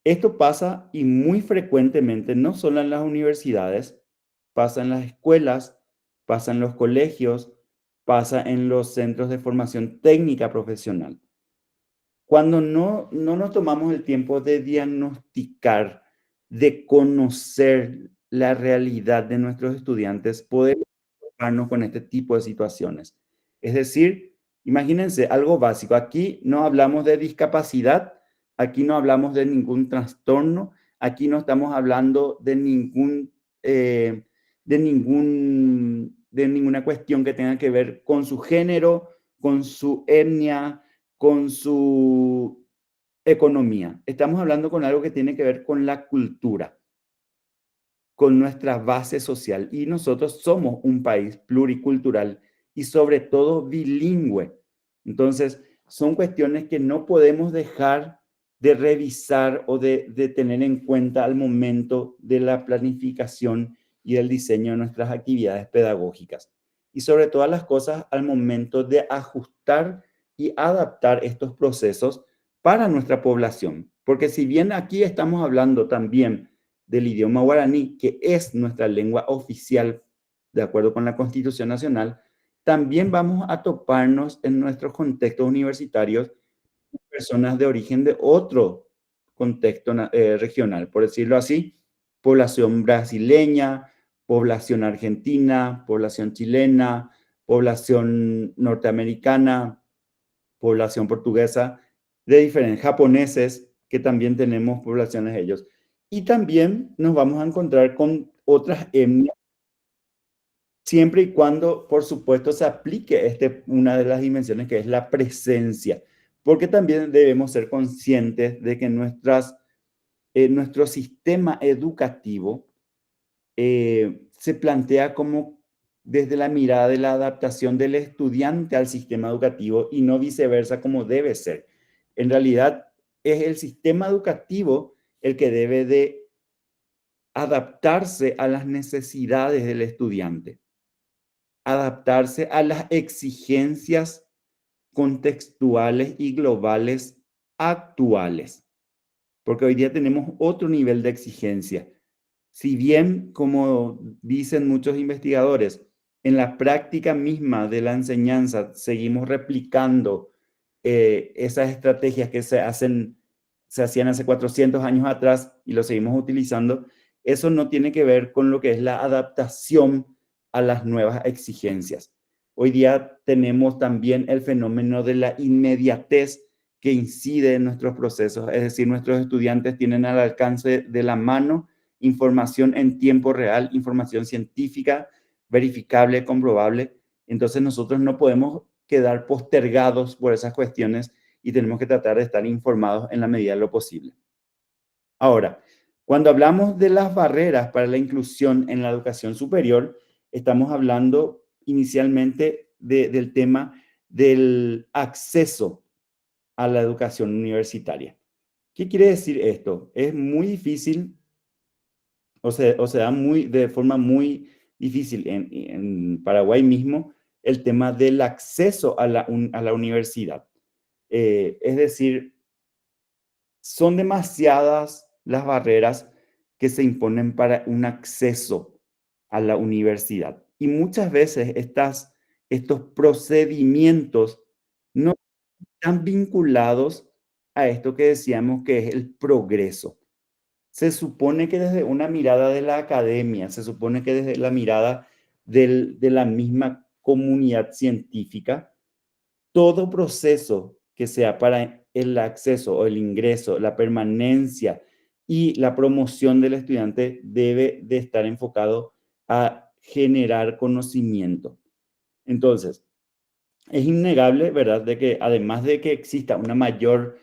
Esto pasa y muy frecuentemente, no solo en las universidades, pasa en las escuelas, pasa en los colegios, pasa en los centros de formación técnica profesional. Cuando no nos tomamos el tiempo de diagnosticar, de conocer la realidad de nuestros estudiantes, podemos toparnos con este tipo de situaciones. Es decir, imagínense algo básico. Aquí no hablamos de discapacidad, aquí no hablamos de ningún trastorno, aquí no estamos hablando de ninguna cuestión que tenga que ver con su género, con su etnia, con su economía. Estamos hablando con algo que tiene que ver con la cultura, con nuestra base social. Y nosotros somos un país pluricultural y sobre todo bilingüe. Entonces, son cuestiones que no podemos dejar de revisar o de tener en cuenta al momento de la planificación y el diseño de nuestras actividades pedagógicas. Y sobre todas las cosas, al momento de ajustar y adaptar estos procesos para nuestra población. Porque si bien aquí estamos hablando también del idioma guaraní, que es nuestra lengua oficial, de acuerdo con la Constitución Nacional, también vamos a toparnos en nuestros contextos universitarios personas de origen de otro contexto regional, por decirlo así, población brasileña, población argentina, población chilena, población norteamericana, población portuguesa, de diferentes japoneses, que también tenemos poblaciones de ellos. Y también nos vamos a encontrar con otras etnias, siempre y cuando, por supuesto, se aplique una de las dimensiones que es la presencia, porque también debemos ser conscientes de que nuestro sistema educativo se plantea como desde la mirada de la adaptación del estudiante al sistema educativo y no viceversa como debe ser. En realidad, es el sistema educativo el que debe de adaptarse a las necesidades del estudiante, adaptarse a las exigencias contextuales y globales actuales, porque hoy día tenemos otro nivel de exigencia. Si bien, como dicen muchos investigadores, en la práctica misma de la enseñanza seguimos replicando esas estrategias que se hacían hace 400 años atrás y lo seguimos utilizando, eso no tiene que ver con lo que es la adaptación a las nuevas exigencias. Hoy día tenemos también el fenómeno de la inmediatez que incide en nuestros procesos, es decir, nuestros estudiantes tienen al alcance de la mano información en tiempo real, información científica, verificable, comprobable. Entonces nosotros no podemos quedar postergados por esas cuestiones y tenemos que tratar de estar informados en la medida de lo posible. Ahora, cuando hablamos de las barreras para la inclusión en la educación superior, estamos hablando inicialmente del tema del acceso a la educación universitaria. ¿Qué quiere decir esto? Es muy difícil, o se da de forma muy difícil en Paraguay mismo el tema del acceso a la universidad. Es decir, son demasiadas las barreras que se imponen para un acceso a la universidad. Y muchas veces estos procedimientos no están vinculados a esto que decíamos que es el progreso. Se supone que desde una mirada de la academia, se supone que desde la mirada de la misma comunidad científica, todo proceso que sea para el acceso o el ingreso, la permanencia y la promoción del estudiante debe de estar enfocado a generar conocimiento. Entonces, es innegable, ¿verdad?, de que además de que exista una mayor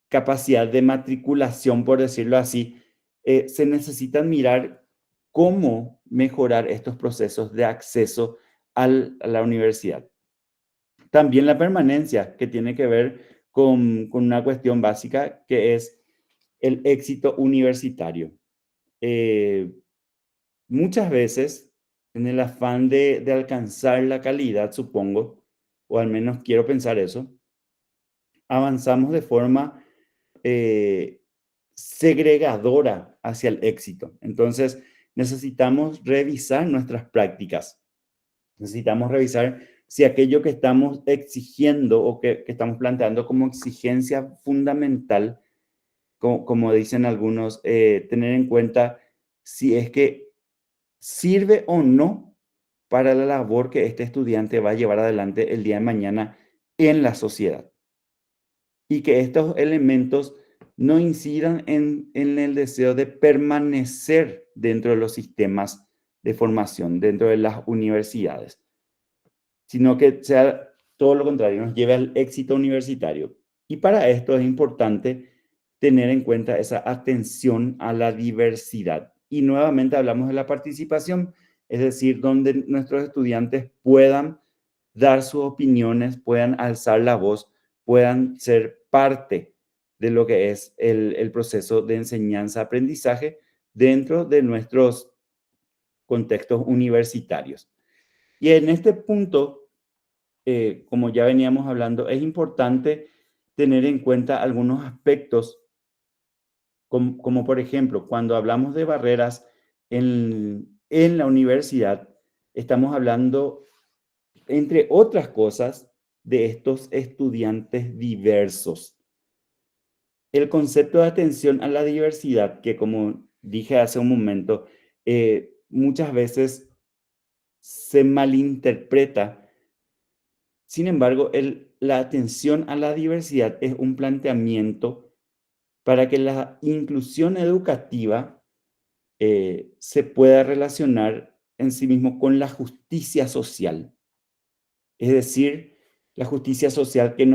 capacidad de matriculación, por decirlo así, se necesitan mirar cómo mejorar estos procesos de acceso a la universidad. También la permanencia, que tiene que ver con una cuestión básica, que es el éxito universitario. Eh, Muchas veces, en el afán de alcanzar la calidad, supongo, o al menos quiero pensar eso, avanzamos de forma eh, segregadora hacia el éxito. Entonces, necesitamos revisar nuestras prácticas. Necesitamos revisar si aquello que estamos exigiendo o que estamos planteando como exigencia fundamental, como dicen algunos, tener en cuenta si es que sirve o no para la labor que este estudiante va a llevar adelante el día de mañana en la sociedad. Y que estos elementos no incidan en el deseo de permanecer dentro de los sistemas de formación, dentro de las universidades, sino que sea todo lo contrario, nos lleve al éxito universitario. Y para esto es importante tener en cuenta esa atención a la diversidad. Y nuevamente hablamos de la participación, es decir, donde nuestros estudiantes puedan dar sus opiniones, puedan alzar la voz, puedan ser parte de lo que es el proceso de enseñanza-aprendizaje dentro de nuestros contextos universitarios. Y en este punto, como ya veníamos hablando, es importante tener en cuenta algunos aspectos, como por ejemplo, cuando hablamos de barreras en la universidad, estamos hablando, entre otras cosas, de estos estudiantes diversos. El concepto de atención a la diversidad, que como dije hace un momento, muchas veces se malinterpreta. Sin embargo, la atención a la diversidad es un planteamiento para que la inclusión educativa se pueda relacionar en sí mismo con la justicia social. Es decir, la justicia social que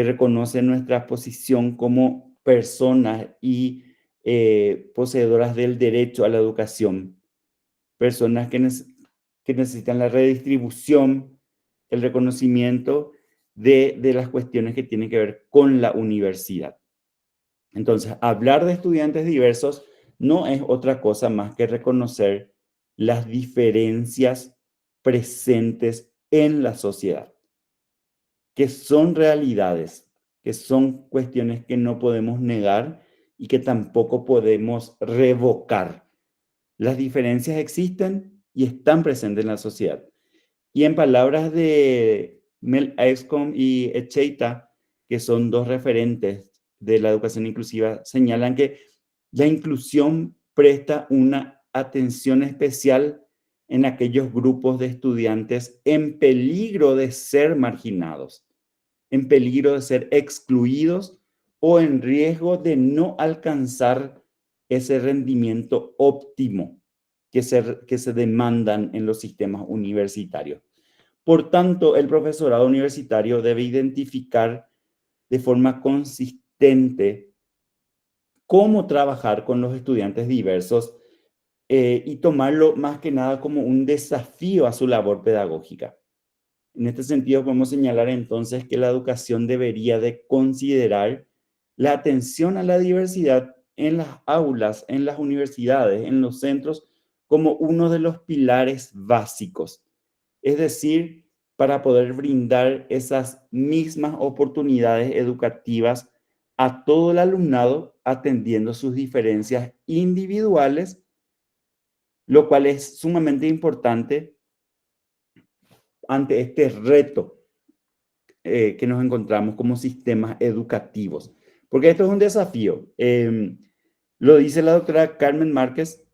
reconoce nuestra posición como personas y poseedoras del derecho a la educación. Personas que necesitan la redistribución, el reconocimiento de las cuestiones que tienen que ver con la universidad. Entonces, hablar de estudiantes diversos no es otra cosa más que reconocer las diferencias presentes en la sociedad, que son realidades, que son cuestiones que no podemos negar y que tampoco podemos revocar. Las diferencias existen y están presentes en la sociedad. Y en palabras de Mel Excom y Echeita, que son dos referentes de la educación inclusiva, señalan que la inclusión presta una atención especial en aquellos grupos de estudiantes en peligro de ser marginados, en peligro de ser excluidos o en riesgo de no alcanzar ese rendimiento óptimo que se demandan en los sistemas universitarios. Por tanto, el profesorado universitario debe identificar de forma consistente cómo trabajar con los estudiantes diversos y tomarlo más que nada como un desafío a su labor pedagógica. En este sentido, podemos señalar entonces que la educación debería de considerar la atención a la diversidad en las aulas, en las universidades, en los centros, como uno de los pilares básicos. Es decir, para poder brindar esas mismas oportunidades educativas a todo el alumnado, atendiendo sus diferencias individuales lo cual es sumamente importante ante este reto que nos encontramos como sistemas educativos. Porque esto es un desafío. Lo dice la doctora Carmen Márquez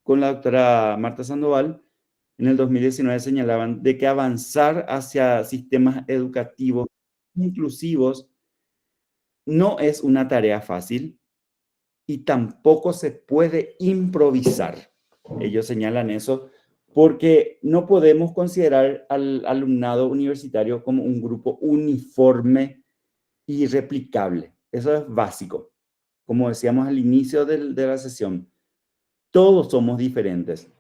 con la doctora Marta Sandoval. En el 2019 señalaban de que avanzar hacia sistemas educativos inclusivos no es una tarea fácil y tampoco se puede improvisar. Ellos señalan eso porque no podemos considerar al alumnado universitario como un grupo uniforme y replicable. Eso es básico. Como decíamos al inicio de la sesión, todos somos diferentes.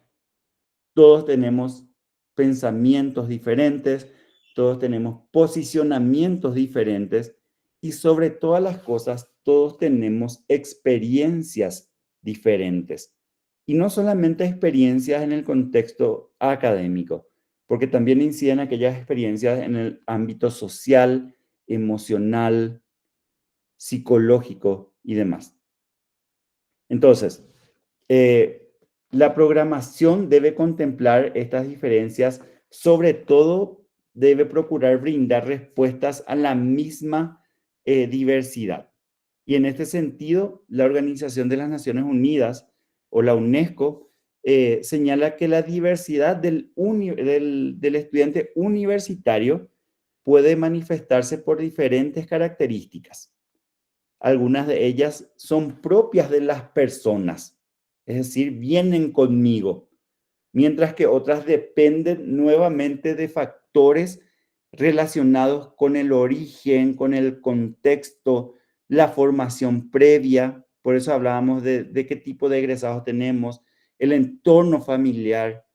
Todos tenemos pensamientos diferentes, todos tenemos posicionamientos diferentes y sobre todas las cosas, todos tenemos experiencias diferentes. Y no solamente experiencias en el contexto académico, porque también inciden aquellas experiencias en el ámbito social, emocional, psicológico y demás. Entonces, la programación debe contemplar estas diferencias, sobre todo debe procurar brindar respuestas a la misma diversidad. Y en este sentido, la Organización de las Naciones Unidas o la UNESCO señala que la diversidad del estudiante universitario puede manifestarse por diferentes características. Algunas de ellas son propias de las personas, es decir, vienen conmigo, mientras que otras dependen nuevamente de factores relacionados con el origen, con el contexto, la formación previa. Por eso hablábamos de qué tipo de egresados tenemos, el entorno familiar,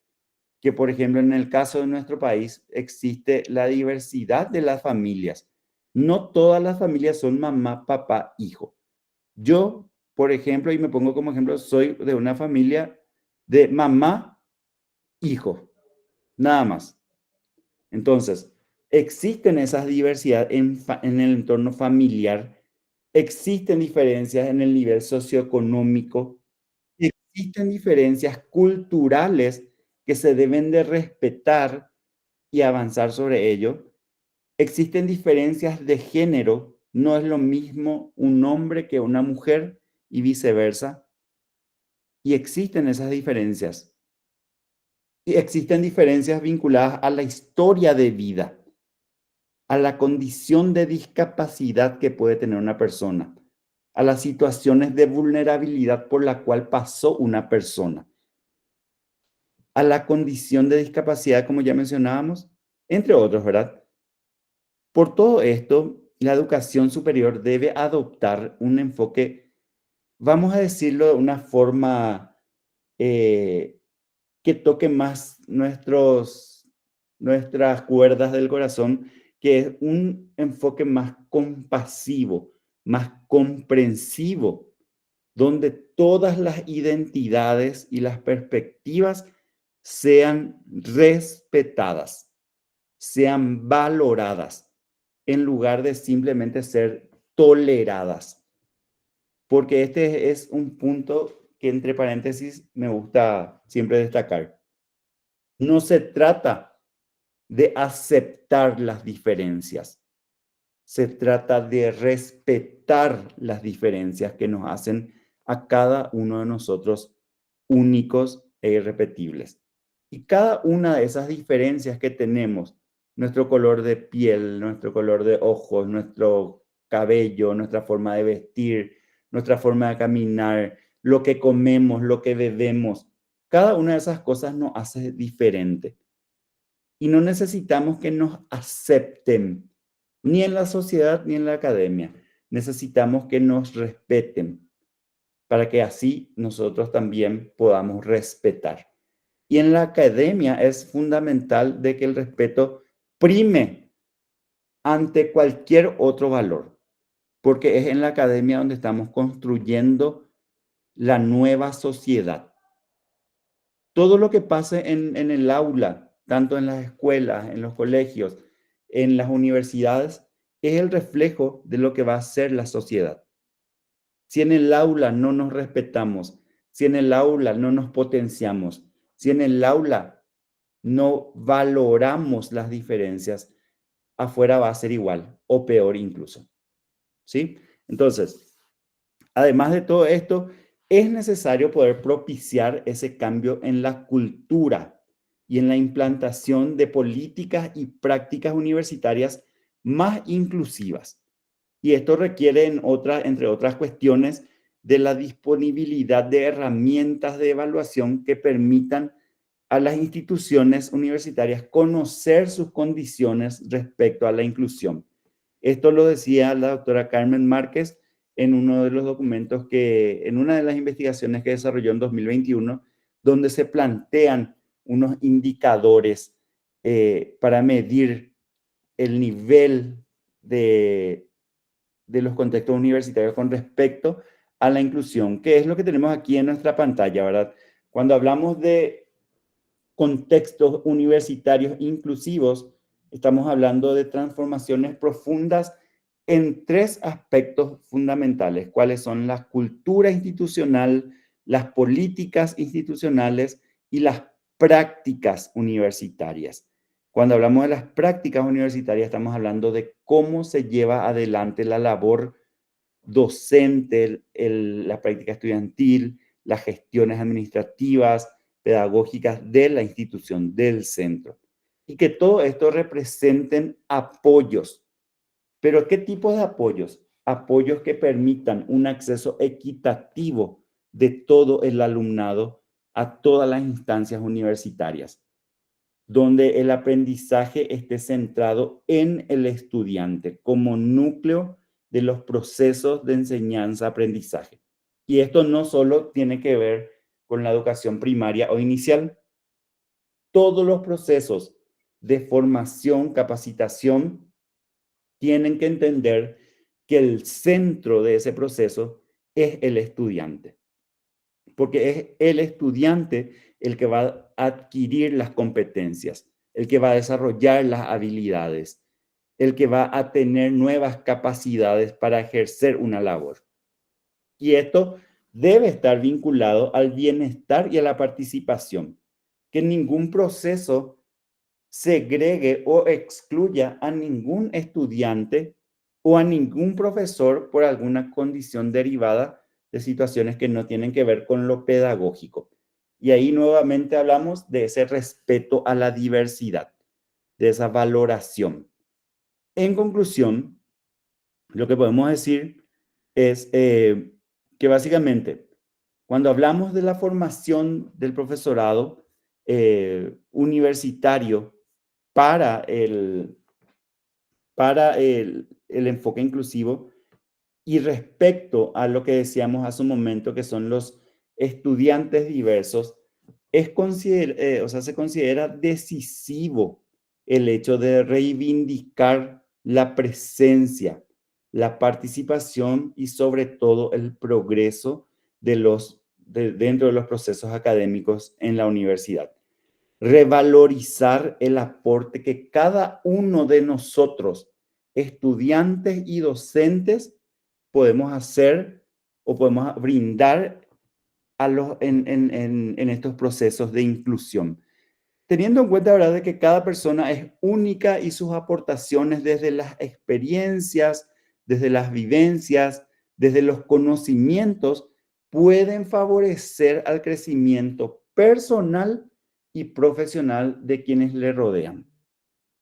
que por ejemplo en el caso de nuestro país existe la diversidad de las familias. No todas las familias son mamá, papá, hijo. Yo, por ejemplo, y me pongo como ejemplo, soy de una familia de mamá, hijo, nada más. Entonces, existen esas diversidades en el entorno familiar, existen diferencias en el nivel socioeconómico, existen diferencias culturales que se deben de respetar y avanzar sobre ello. Existen diferencias de género, no es lo mismo un hombre que una mujer y viceversa. Y existen esas diferencias. Y existen diferencias vinculadas a la historia de vida, a la condición de discapacidad que puede tener una persona, a las situaciones de vulnerabilidad por la cual pasó una persona, a la condición de discapacidad, como ya mencionábamos, entre otros, ¿verdad? Por todo esto, la educación superior debe adoptar un enfoque, vamos a decirlo de una forma que toque más nuestras cuerdas del corazón, que es un enfoque más compasivo, más comprensivo, donde todas las identidades y las perspectivas sean respetadas, sean valoradas, en lugar de simplemente ser toleradas. Porque este es un punto que, entre paréntesis, me gusta siempre destacar. No se trata de aceptar las diferencias, se trata de respetar las diferencias que nos hacen a cada uno de nosotros únicos e irrepetibles. Y cada una de esas diferencias que tenemos, nuestro color de piel, nuestro color de ojos, nuestro cabello, nuestra forma de vestir, nuestra forma de caminar, lo que comemos, lo que bebemos, cada una de esas cosas nos hace diferente. Y no necesitamos que nos acepten, ni en la sociedad ni en la academia. Necesitamos que nos respeten para que así nosotros también podamos respetar. Y en la academia es fundamental de que el respeto prime ante cualquier otro valor, porque es en la academia donde estamos construyendo la nueva sociedad. Todo lo que pase en el aula, tanto en las escuelas, en los colegios, en las universidades, es el reflejo de lo que va a ser la sociedad. Si en el aula no nos respetamos, si en el aula no nos potenciamos, Si en el aula no valoramos las diferencias, afuera va a ser igual o peor incluso, ¿sí? Entonces, además de todo esto, es necesario poder propiciar ese cambio en la cultura y en la implantación de políticas y prácticas universitarias más inclusivas. Y esto requiere, entre otras cuestiones, de la disponibilidad de herramientas de evaluación que permitan a las instituciones universitarias conocer sus condiciones respecto a la inclusión. Esto lo decía la doctora Carmen Márquez en uno de los documentos en una de las investigaciones que desarrolló en 2021, donde se plantean unos indicadores para medir el nivel de los contextos universitarios con respecto a la inclusión, que es lo que tenemos aquí en nuestra pantalla, ¿verdad? Cuando hablamos de contextos universitarios inclusivos, estamos hablando de transformaciones profundas en tres aspectos fundamentales, cuáles son la cultura institucional, las políticas institucionales y las prácticas universitarias. Cuando hablamos de las prácticas universitarias, estamos hablando de cómo se lleva adelante la labor docente, la práctica estudiantil, las gestiones administrativas, pedagógicas de la institución, del centro. Y que todo esto representen apoyos. ¿Pero qué tipo de apoyos? Apoyos que permitan un acceso equitativo de todo el alumnado a todas las instancias universitarias, donde el aprendizaje esté centrado en el estudiante como núcleo de los procesos de enseñanza-aprendizaje. Y esto no solo tiene que ver con la educación primaria o inicial. Todos los procesos de formación, capacitación, tienen que entender que el centro de ese proceso es el estudiante, porque es el estudiante el que va a adquirir las competencias, el que va a desarrollar las habilidades, el que va a tener nuevas capacidades para ejercer una labor. Y esto debe estar vinculado al bienestar y a la participación, que ningún proceso segregue o excluya a ningún estudiante o a ningún profesor por alguna condición derivada de situaciones que no tienen que ver con lo pedagógico. Y ahí nuevamente hablamos de ese respeto a la diversidad, de esa valoración. En conclusión, lo que podemos decir es que básicamente cuando hablamos de la formación del profesorado universitario para el enfoque inclusivo, y respecto a lo que decíamos hace un momento, que son los estudiantes diversos, se considera decisivo el hecho de reivindicar la presencia, la participación y sobre todo el progreso dentro de los procesos académicos en la universidad. Revalorizar el aporte que cada uno de nosotros, estudiantes y docentes, podemos hacer o podemos brindar en estos procesos de inclusión. Teniendo en cuenta, ¿verdad?, de que cada persona es única y sus aportaciones desde las experiencias, desde las vivencias, desde los conocimientos, pueden favorecer al crecimiento personal y profesional de quienes le rodean.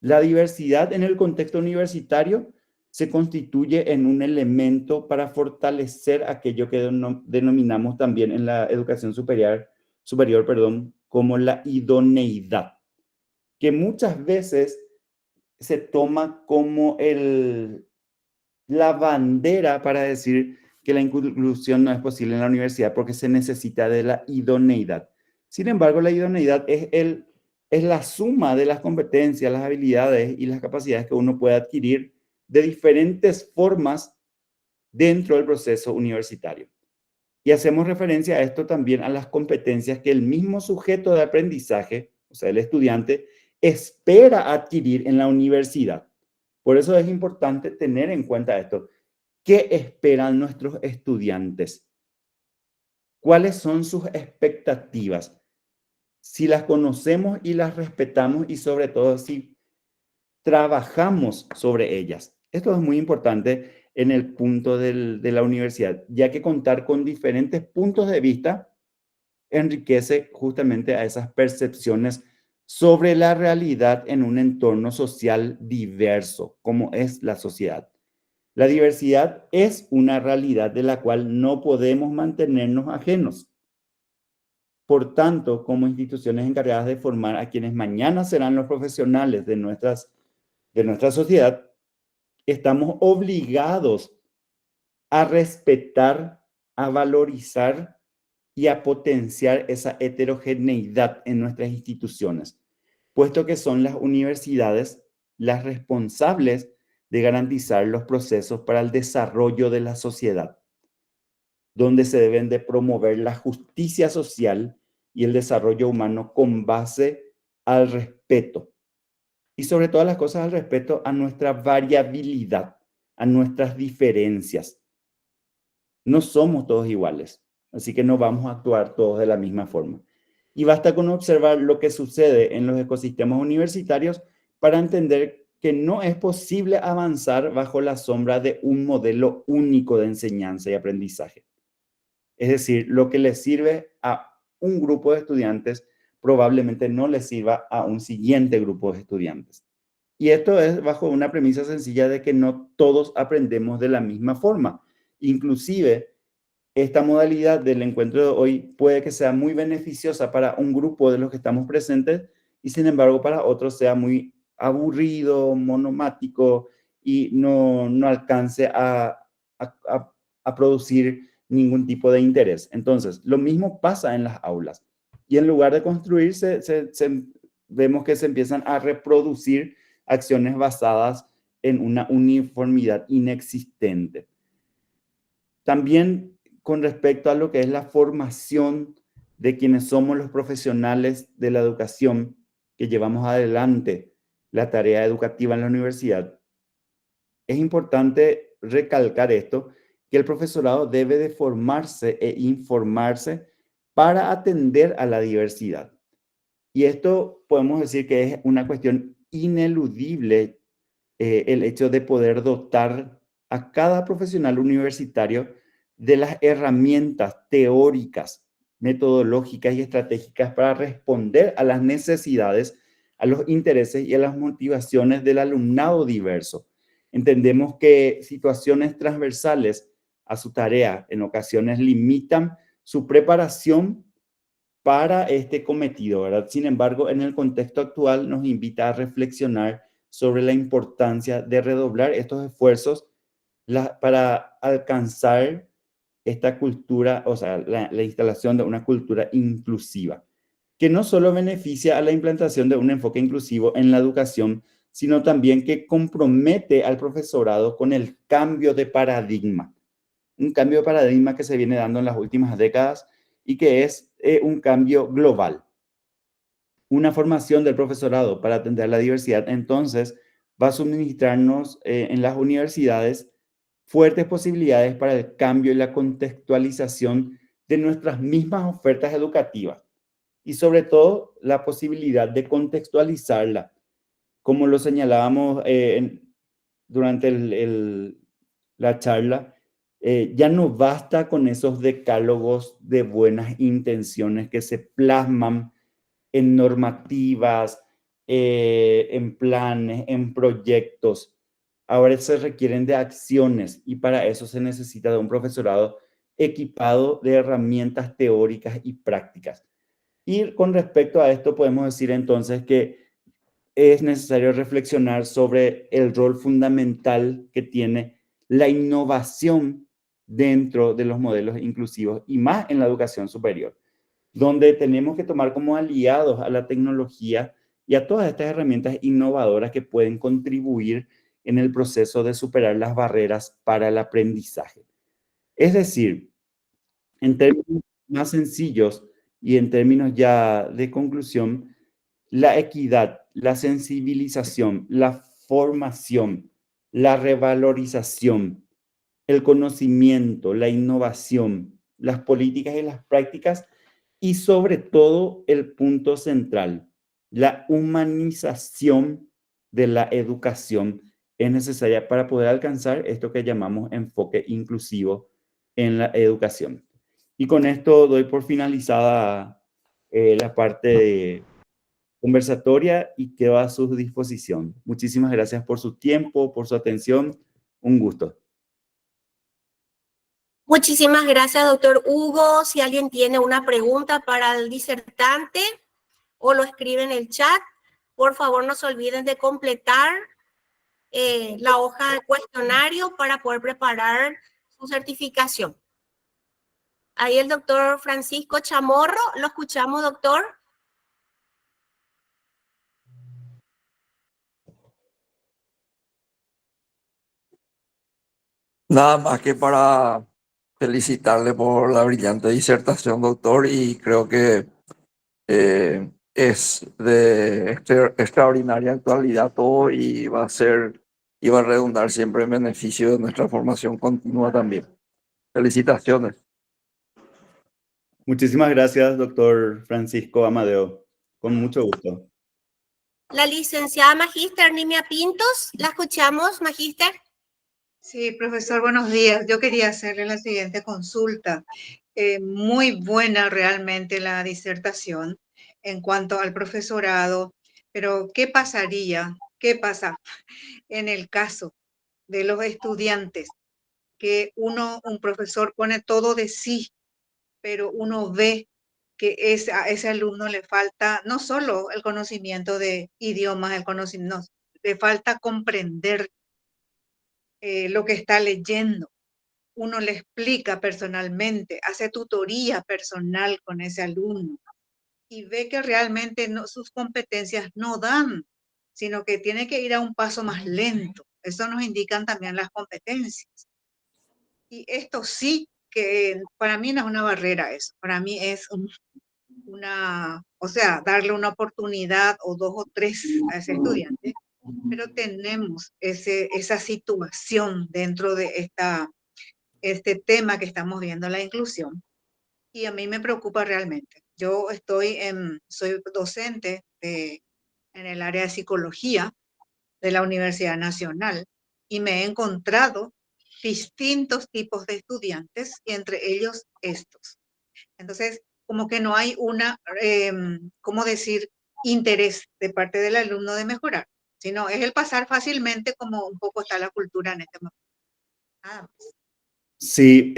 La diversidad en el contexto universitario se constituye en un elemento para fortalecer aquello que denominamos también en la educación superior, como la idoneidad, que muchas veces se toma como la bandera para decir que la inclusión no es posible en la universidad porque se necesita de la idoneidad. Sin embargo, la idoneidad es la suma de las competencias, las habilidades y las capacidades que uno puede adquirir de diferentes formas dentro del proceso universitario. Y hacemos referencia a esto también a las competencias que el mismo sujeto de aprendizaje, o sea, el estudiante, espera adquirir en la universidad. Por eso es importante tener en cuenta esto. ¿Qué esperan nuestros estudiantes? ¿Cuáles son sus expectativas? si las conocemos y las respetamos y sobre todo si trabajamos sobre ellas. Esto es muy importante en el punto de la universidad, ya que contar con diferentes puntos de vista enriquece justamente a esas percepciones sobre la realidad en un entorno social diverso, como es la sociedad. La diversidad es una realidad de la cual no podemos mantenernos ajenos. Por tanto, como instituciones encargadas de formar a quienes mañana serán los profesionales de nuestra sociedad, estamos obligados a respetar, a valorizar y a potenciar esa heterogeneidad en nuestras instituciones, puesto que son las universidades las responsables de garantizar los procesos para el desarrollo de la sociedad, donde se deben de promover la justicia social y el desarrollo humano con base al respeto. Y sobre todas las cosas, al respeto a nuestra variabilidad, a nuestras diferencias. No somos todos iguales, así que no vamos a actuar todos de la misma forma. Y basta con observar lo que sucede en los ecosistemas universitarios para entender que no es posible avanzar bajo la sombra de un modelo único de enseñanza y aprendizaje. Es decir, lo que le sirve a un grupo de estudiantes probablemente no le sirva a un siguiente grupo de estudiantes. Y esto es bajo una premisa sencilla de que no todos aprendemos de la misma forma. Inclusive, esta modalidad del encuentro de hoy puede que sea muy beneficiosa para un grupo de los que estamos presentes y sin embargo para otros sea muy aburrido, monomático y no alcance a producir ningún tipo de interés. Entonces, lo mismo pasa en las aulas. Y en lugar de construirse, vemos que se empiezan a reproducir acciones basadas en una uniformidad inexistente. También con respecto a lo que es la formación de quienes somos los profesionales de la educación que llevamos adelante la tarea educativa en la universidad, es importante recalcar esto, que el profesorado debe de formarse e informarse para atender a la diversidad. Y esto podemos decir que es una cuestión ineludible, el hecho de poder dotar a cada profesional universitario de las herramientas teóricas, metodológicas y estratégicas para responder a las necesidades, a los intereses y a las motivaciones del alumnado diverso. Entendemos que situaciones transversales a su tarea en ocasiones limitan su preparación para este cometido, ¿verdad? Sin embargo, en el contexto actual nos invita a reflexionar sobre la importancia de redoblar estos esfuerzos para alcanzar esta cultura, o sea, la instalación de una cultura inclusiva, que no solo beneficia a la implantación de un enfoque inclusivo en la educación, sino también que compromete al profesorado con el cambio de paradigma, un cambio de paradigma que se viene dando en las últimas décadas y que es un cambio global. Una formación del profesorado para atender la diversidad, entonces, va a suministrarnos en las universidades fuertes posibilidades para el cambio y la contextualización de nuestras mismas ofertas educativas y sobre todo la posibilidad de contextualizarla, como lo señalábamos durante la charla. Ya no basta con esos decálogos de buenas intenciones que se plasman en normativas, en planes, en proyectos. Ahora se requieren de acciones y para eso se necesita de un profesorado equipado de herramientas teóricas y prácticas. Y con respecto a esto podemos decir entonces que es necesario reflexionar sobre el rol fundamental que tiene la innovación dentro de los modelos inclusivos y más en la educación superior, donde tenemos que tomar como aliados a la tecnología y a todas estas herramientas innovadoras que pueden contribuir en el proceso de superar las barreras para el aprendizaje. Es decir, en términos más sencillos y en términos ya de conclusión, la equidad, la sensibilización, la formación, la revalorización, el conocimiento, la innovación, las políticas y las prácticas y sobre todo el punto central, la humanización de la educación es necesaria para poder alcanzar esto que llamamos enfoque inclusivo en la educación. Y con esto doy por finalizada la parte conversatoria y quedo a su disposición. Muchísimas gracias por su tiempo, por su atención. Un gusto. Muchísimas gracias, doctor Hugo. Si alguien tiene una pregunta para el disertante o lo escribe en el chat, por favor no se olviden de completar la hoja de cuestionario para poder preparar su certificación. Ahí el doctor Francisco Chamorro, ¿lo escuchamos, doctor? Nada más que para felicitarle por la brillante disertación, doctor, y creo que es de extraordinaria actualidad todo y y va a redundar siempre en beneficio de nuestra formación continua también. Felicitaciones. Muchísimas gracias, doctor Francisco Amadeo. Con mucho gusto. La licenciada Magíster Nimia Pintos, ¿la escuchamos, Magíster? Sí, profesor, buenos días. Yo quería hacerle la siguiente consulta. Muy buena realmente la disertación en cuanto al profesorado, pero ¿qué pasaría? ¿Qué pasa en el caso de los estudiantes que un profesor pone todo de sí, pero uno ve que a ese alumno le falta no solo el conocimiento de idiomas, el conocimiento, no, le falta comprender lo que está leyendo? Uno le explica personalmente, hace tutoría personal con ese alumno y ve que realmente sus competencias no dan, sino que tiene que ir a un paso más lento. Eso nos indican también las competencias. Y esto sí que para mí no es una barrera eso, para mí es o sea, darle una oportunidad o dos o tres a ese estudiante, pero tenemos esa situación dentro de este tema que estamos viendo, la inclusión, y a mí me preocupa realmente. Yo soy docente en el área de psicología de la Universidad Nacional y me he encontrado distintos tipos de estudiantes y entre ellos estos. Entonces, como que no hay ¿cómo decir?, interés de parte del alumno de mejorar, sino es el pasar fácilmente como un poco está la cultura en este momento. Nada más. Sí,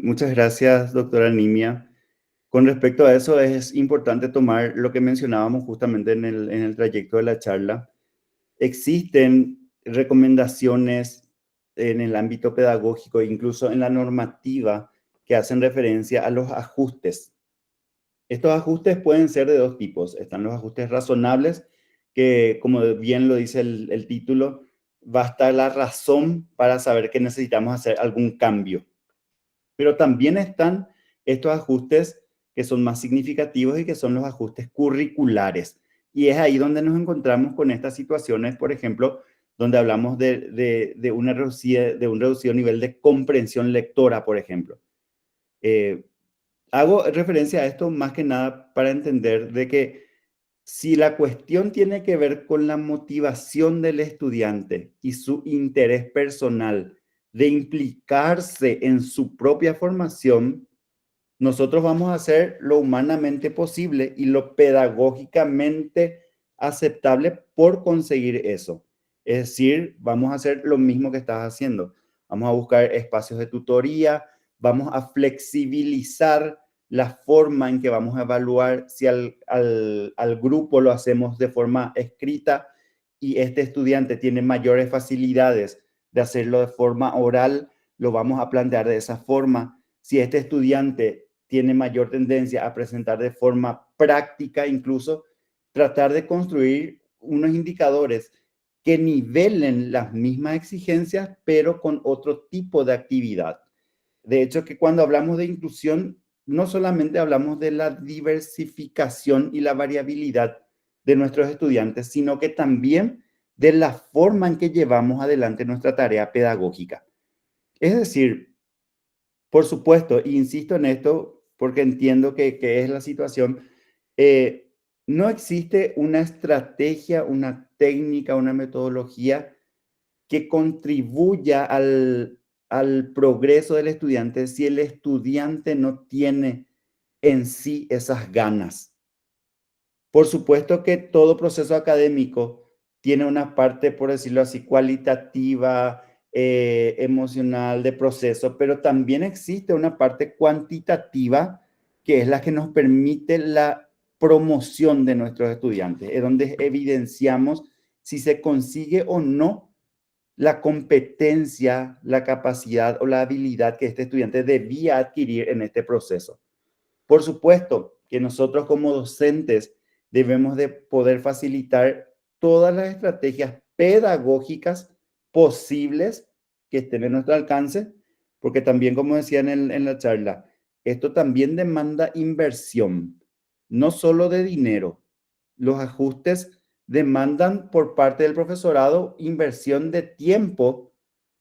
muchas gracias, doctora Nimia. Con respecto a eso, es importante tomar lo que mencionábamos justamente en el trayecto de la charla. Existen recomendaciones en el ámbito pedagógico, incluso en la normativa, que hacen referencia a los ajustes. Estos ajustes pueden ser de dos tipos. Están los ajustes razonables, que como bien lo dice el título, basta la razón para saber que necesitamos hacer algún cambio. Pero también están estos ajustes que son más significativos y que son los ajustes curriculares. Y es ahí donde nos encontramos con estas situaciones, por ejemplo, donde hablamos de un reducido nivel de comprensión lectora, por ejemplo. Hago referencia a esto más que nada para entender de que si la cuestión tiene que ver con la motivación del estudiante y su interés personal de implicarse en su propia formación, nosotros vamos a hacer lo humanamente posible y lo pedagógicamente aceptable por conseguir eso. Es decir, vamos a hacer lo mismo que estás haciendo. Vamos a buscar espacios de tutoría, vamos a flexibilizar la forma en que vamos a evaluar si al grupo lo hacemos de forma escrita y este estudiante tiene mayores facilidades de hacerlo de forma oral, lo vamos a plantear de esa forma. Si este estudiante tiene mayor tendencia a presentar de forma práctica, incluso tratar de construir unos indicadores que nivelen las mismas exigencias, pero con otro tipo de actividad. De hecho, que cuando hablamos de inclusión, no solamente hablamos de la diversificación y la variabilidad de nuestros estudiantes, sino que también de la forma en que llevamos adelante nuestra tarea pedagógica. Es decir, por supuesto, insisto en esto, porque entiendo que es la situación. No existe una estrategia, una técnica, una metodología que contribuya al progreso del estudiante si el estudiante no tiene en sí esas ganas. Por supuesto que todo proceso académico tiene una parte, por decirlo así, cualitativa, emocional, de proceso, pero también existe una parte cuantitativa que es la que nos permite la promoción de nuestros estudiantes, es donde evidenciamos si se consigue o no la competencia, la capacidad o la habilidad que este estudiante debía adquirir en este proceso. Por supuesto que nosotros como docentes debemos de poder facilitar todas las estrategias pedagógicas posibles que estén en nuestro alcance, porque también, como decía en la charla, esto también demanda inversión, no solo de dinero. Los ajustes demandan por parte del profesorado inversión de tiempo,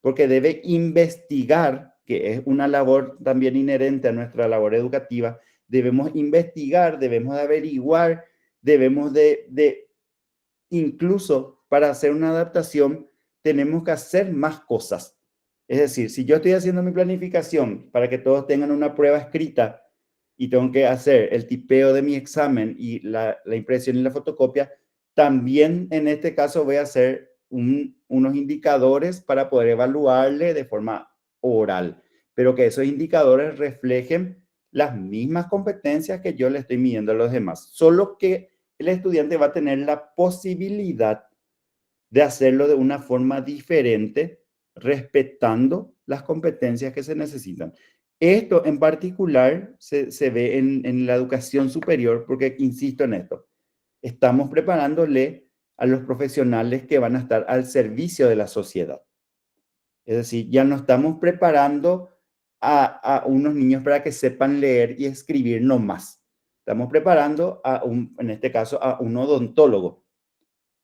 porque debe investigar, que es una labor también inherente a nuestra labor educativa. Debemos investigar, debemos de averiguar, debemos de incluso para hacer una adaptación, tenemos que hacer más cosas. Es decir, si yo estoy haciendo mi planificación para que todos tengan una prueba escrita y tengo que hacer el tipeo de mi examen y la impresión y la fotocopia, también en este caso voy a hacer unos indicadores para poder evaluarle de forma oral, pero que esos indicadores reflejen las mismas competencias que yo le estoy midiendo a los demás, solo que el estudiante va a tener la posibilidad de hacerlo de una forma diferente, respetando las competencias que se necesitan. Esto en particular se ve en la educación superior, porque insisto en esto, estamos preparándole a los profesionales que van a estar al servicio de la sociedad. Es decir, ya no estamos preparando a unos niños para que sepan leer y escribir nomás. Estamos preparando en este caso, a un odontólogo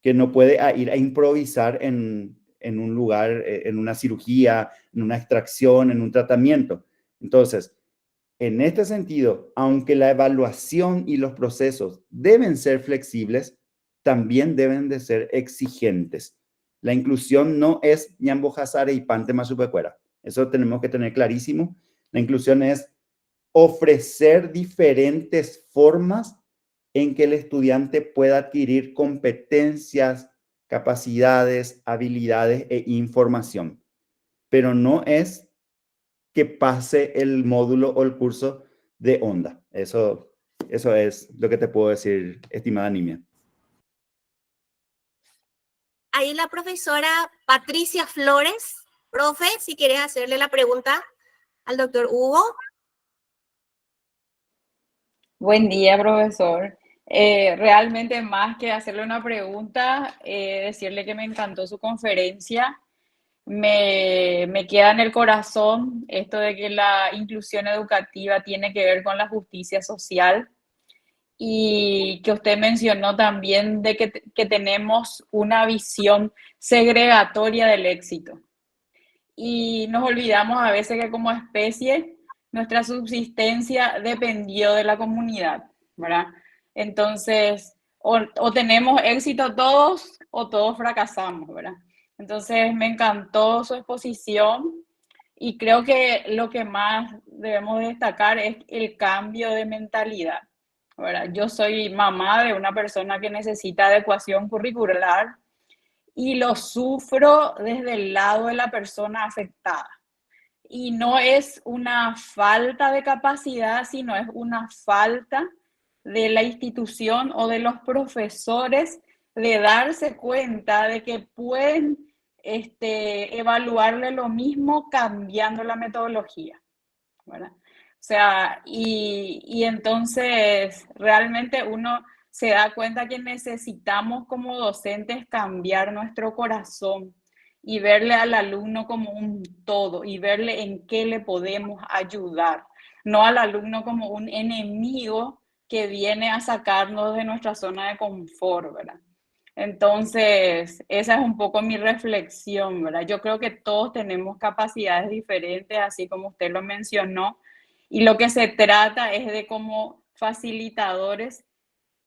que no puede ir a improvisar en un lugar, en una cirugía, en una extracción, en un tratamiento. Entonces, en este sentido, aunque la evaluación y los procesos deben ser flexibles, también deben de ser exigentes. La inclusión no es ñambo jazare y pante más supercuera. Eso tenemos que tener clarísimo. La inclusión es ofrecer diferentes formas en que el estudiante pueda adquirir competencias, capacidades, habilidades e información. Pero no es que pase el módulo o el curso de onda. Eso es lo que te puedo decir, estimada Nimia. Ahí la profesora Patricia Flores. Profe, si quieres hacerle la pregunta al doctor Hugo. Buen día, profesor. Realmente más que hacerle una pregunta, decirle que me encantó su conferencia. Me queda en el corazón esto de que la inclusión educativa tiene que ver con la justicia social y que usted mencionó también de que tenemos una visión segregatoria del éxito. Y nos olvidamos a veces que como especie nuestra subsistencia dependió de la comunidad, ¿verdad? Entonces, o tenemos éxito todos o todos fracasamos, ¿verdad? Entonces, me encantó su exposición y creo que lo que más debemos destacar es el cambio de mentalidad, ¿verdad? Yo soy mamá de una persona que necesita adecuación curricular y lo sufro desde el lado de la persona afectada. Y no es una falta de capacidad, sino es una falta de la institución o de los profesores de darse cuenta de que pueden evaluarle lo mismo cambiando la metodología, ¿verdad? O sea, y entonces realmente uno se da cuenta que necesitamos como docentes cambiar nuestro corazón y verle al alumno como un todo y verle en qué le podemos ayudar, no al alumno como un enemigo que viene a sacarnos de nuestra zona de confort, ¿verdad? Entonces, esa es un poco mi reflexión, ¿verdad? Yo creo que todos tenemos capacidades diferentes, así como usted lo mencionó, Y lo que se trata es de, como facilitadores,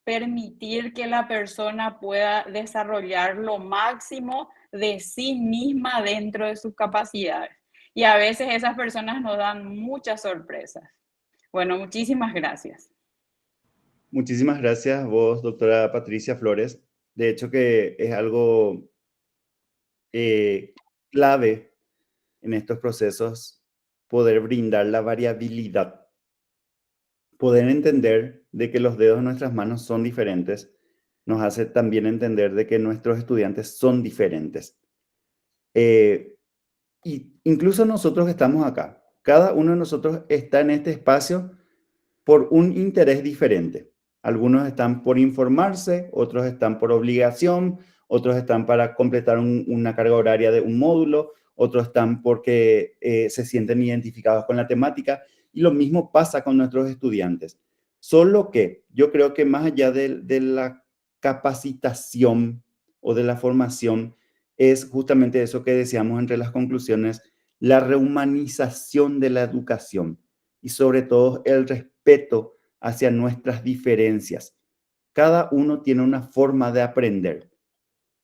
permitir que la persona pueda desarrollar lo máximo de sí misma dentro de sus capacidades. Y a veces esas personas nos dan muchas sorpresas. Bueno, muchísimas gracias. Muchísimas gracias vos, doctora Patricia Flores. De hecho que es algo clave en estos procesos, poder brindar la variabilidad, poder entender de que los dedos de nuestras manos son diferentes, nos hace también entender de que nuestros estudiantes son diferentes. Y incluso nosotros que estamos acá, cada uno de nosotros está en este espacio por un interés diferente. Algunos están por informarse, otros están por obligación, otros están para completar una carga horaria de un módulo, otros están porque se sienten identificados con la temática, y lo mismo pasa con nuestros estudiantes. Solo que yo creo que más allá de la capacitación o de la formación, es justamente eso que decíamos entre las conclusiones, la rehumanización de la educación y sobre todo el respeto hacia nuestras diferencias. Cada uno tiene una forma de aprender.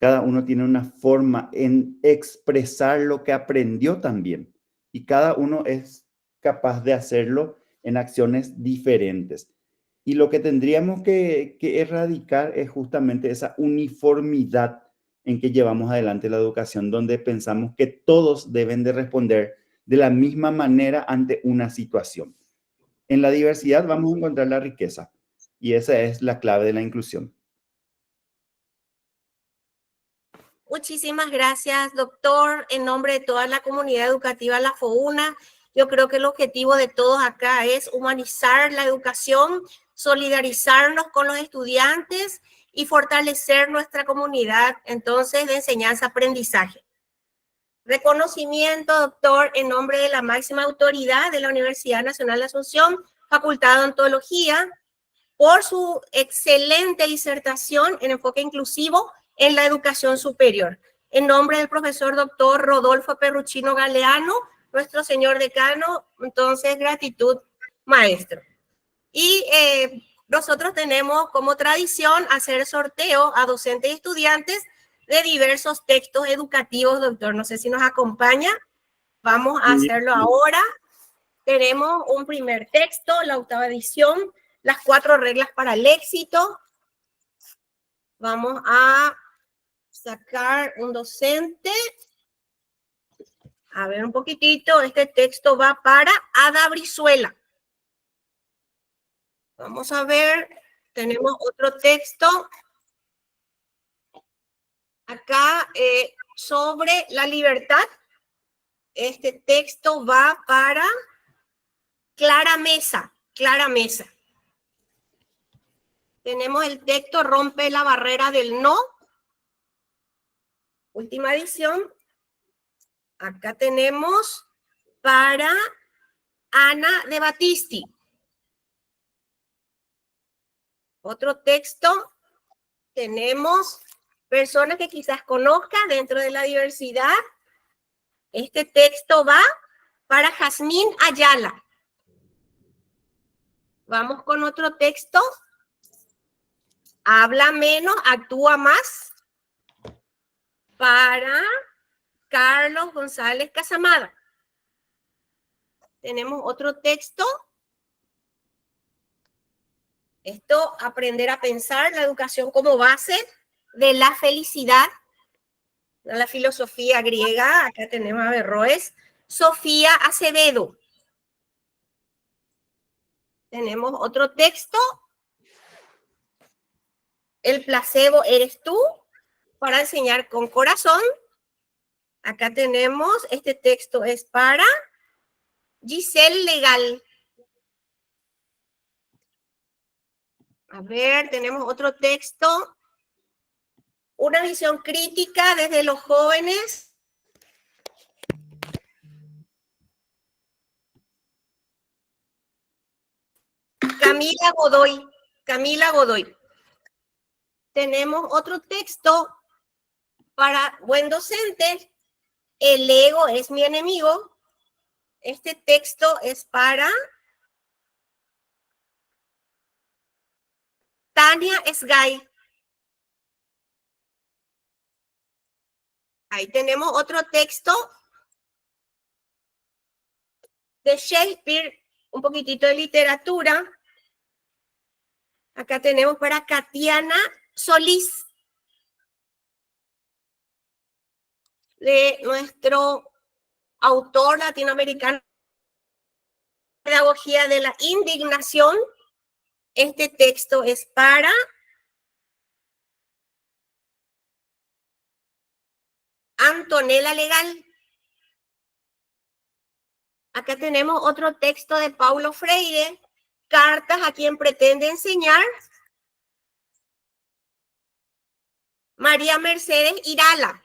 Cada uno tiene una forma en expresar lo que aprendió también. Y cada uno es capaz de hacerlo en acciones diferentes. Y lo que tendríamos que erradicar es justamente esa uniformidad en que llevamos adelante la educación, donde pensamos que todos deben de responder de la misma manera ante una situación. En la diversidad vamos a encontrar la riqueza, y esa es la clave de la inclusión. Muchísimas gracias, doctor. En nombre de toda la comunidad educativa La FOUNA, yo creo que el objetivo de todos acá es humanizar la educación, solidarizarnos con los estudiantes y fortalecer nuestra comunidad, entonces, de enseñanza-aprendizaje. Reconocimiento, doctor, en nombre de la máxima autoridad de la Universidad Nacional de Asunción, Facultad de Odontología, por su excelente disertación en enfoque inclusivo en la educación superior. En nombre del profesor doctor Rodolfo Perruchino Galeano, nuestro señor decano, entonces gratitud, maestro. Y nosotros tenemos como tradición hacer sorteo a docentes y estudiantes de diversos textos educativos, doctor. No sé si nos acompaña. Vamos a hacerlo ahora. Tenemos un primer texto, la 8ª edición, las 4 reglas para el éxito. Vamos a sacar un docente. A ver un poquitito. Este texto va para Ada Brizuela. Vamos a ver. Tenemos otro texto. Acá sobre la libertad. Este texto va para Clara Mesa. Clara Mesa. Tenemos el texto Rompe la barrera del no. Última edición. Acá tenemos para Ana de Battisti. Otro texto. Tenemos personas que quizás conozca dentro de la diversidad. Este texto va para Jazmín Ayala. Vamos con otro texto. Habla menos, actúa más. Para Carlos González Casamada. Tenemos otro texto. Esto, aprender a pensar la educación como base de la felicidad. La filosofía griega. Acá tenemos a Averroes. Sofía Acevedo. Tenemos otro texto. El placebo eres tú, para enseñar con corazón. Acá tenemos, este texto es para Giselle Legal. A ver, tenemos otro texto. Una visión crítica desde los jóvenes. Camila Godoy. Camila Godoy. Tenemos otro texto para buen docente. El ego es mi enemigo. Este texto es para Tania Sgay. Ahí tenemos otro texto de Shakespeare, un poquitito de literatura. Acá tenemos para Katiana Solís, de nuestro autor latinoamericano de Pedagogía de la Indignación. Este texto es para Antonella Legal. Acá tenemos otro texto de Paulo Freire, Cartas a quien pretende enseñar, María Mercedes Irala.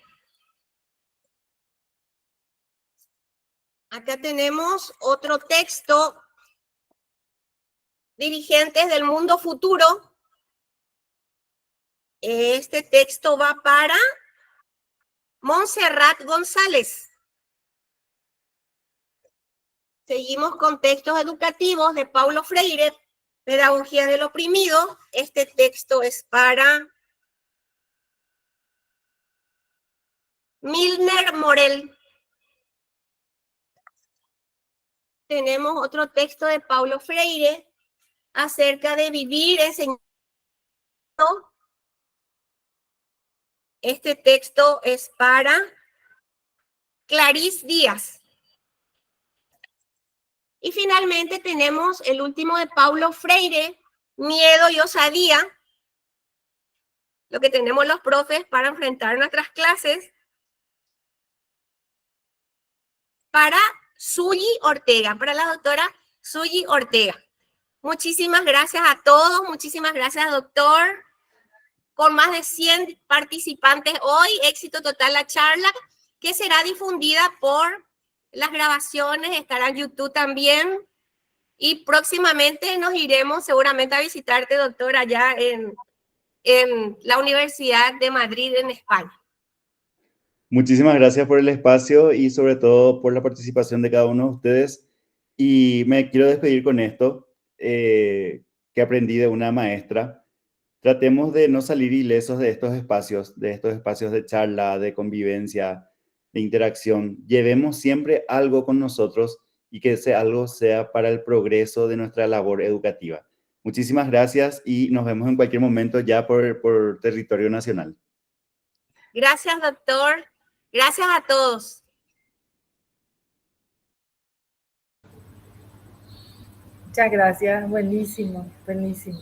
Acá tenemos otro texto, Dirigentes del Mundo Futuro. Este texto va para Montserrat González. Seguimos con textos educativos de Paulo Freire, Pedagogía del Oprimido. Este texto es para Milner Morel. Tenemos otro texto de Paulo Freire acerca de vivir enseñando. Este texto es para Clarice Díaz. Y finalmente tenemos el último de Paulo Freire, Miedo y Osadía, lo que tenemos los profes para enfrentar nuestras clases, para Suyi Ortega, para la doctora Suyi Ortega. Muchísimas gracias a todos, muchísimas gracias, doctor. Con más de 100 participantes hoy, éxito total la charla, que será difundida por las grabaciones, estará en YouTube también. Y próximamente nos iremos seguramente a visitarte, doctor, allá en la Universidad de Madrid, en España. Muchísimas gracias por el espacio y sobre todo por la participación de cada uno de ustedes. Y me quiero despedir con esto, que aprendí de una maestra. Tratemos de no salir ilesos de estos espacios de charla, de convivencia, de interacción. Llevemos siempre algo con nosotros y que ese algo sea para el progreso de nuestra labor educativa. Muchísimas gracias y nos vemos en cualquier momento ya por territorio nacional. Gracias, doctor. Gracias a todos. Muchas gracias, buenísimo, buenísimo.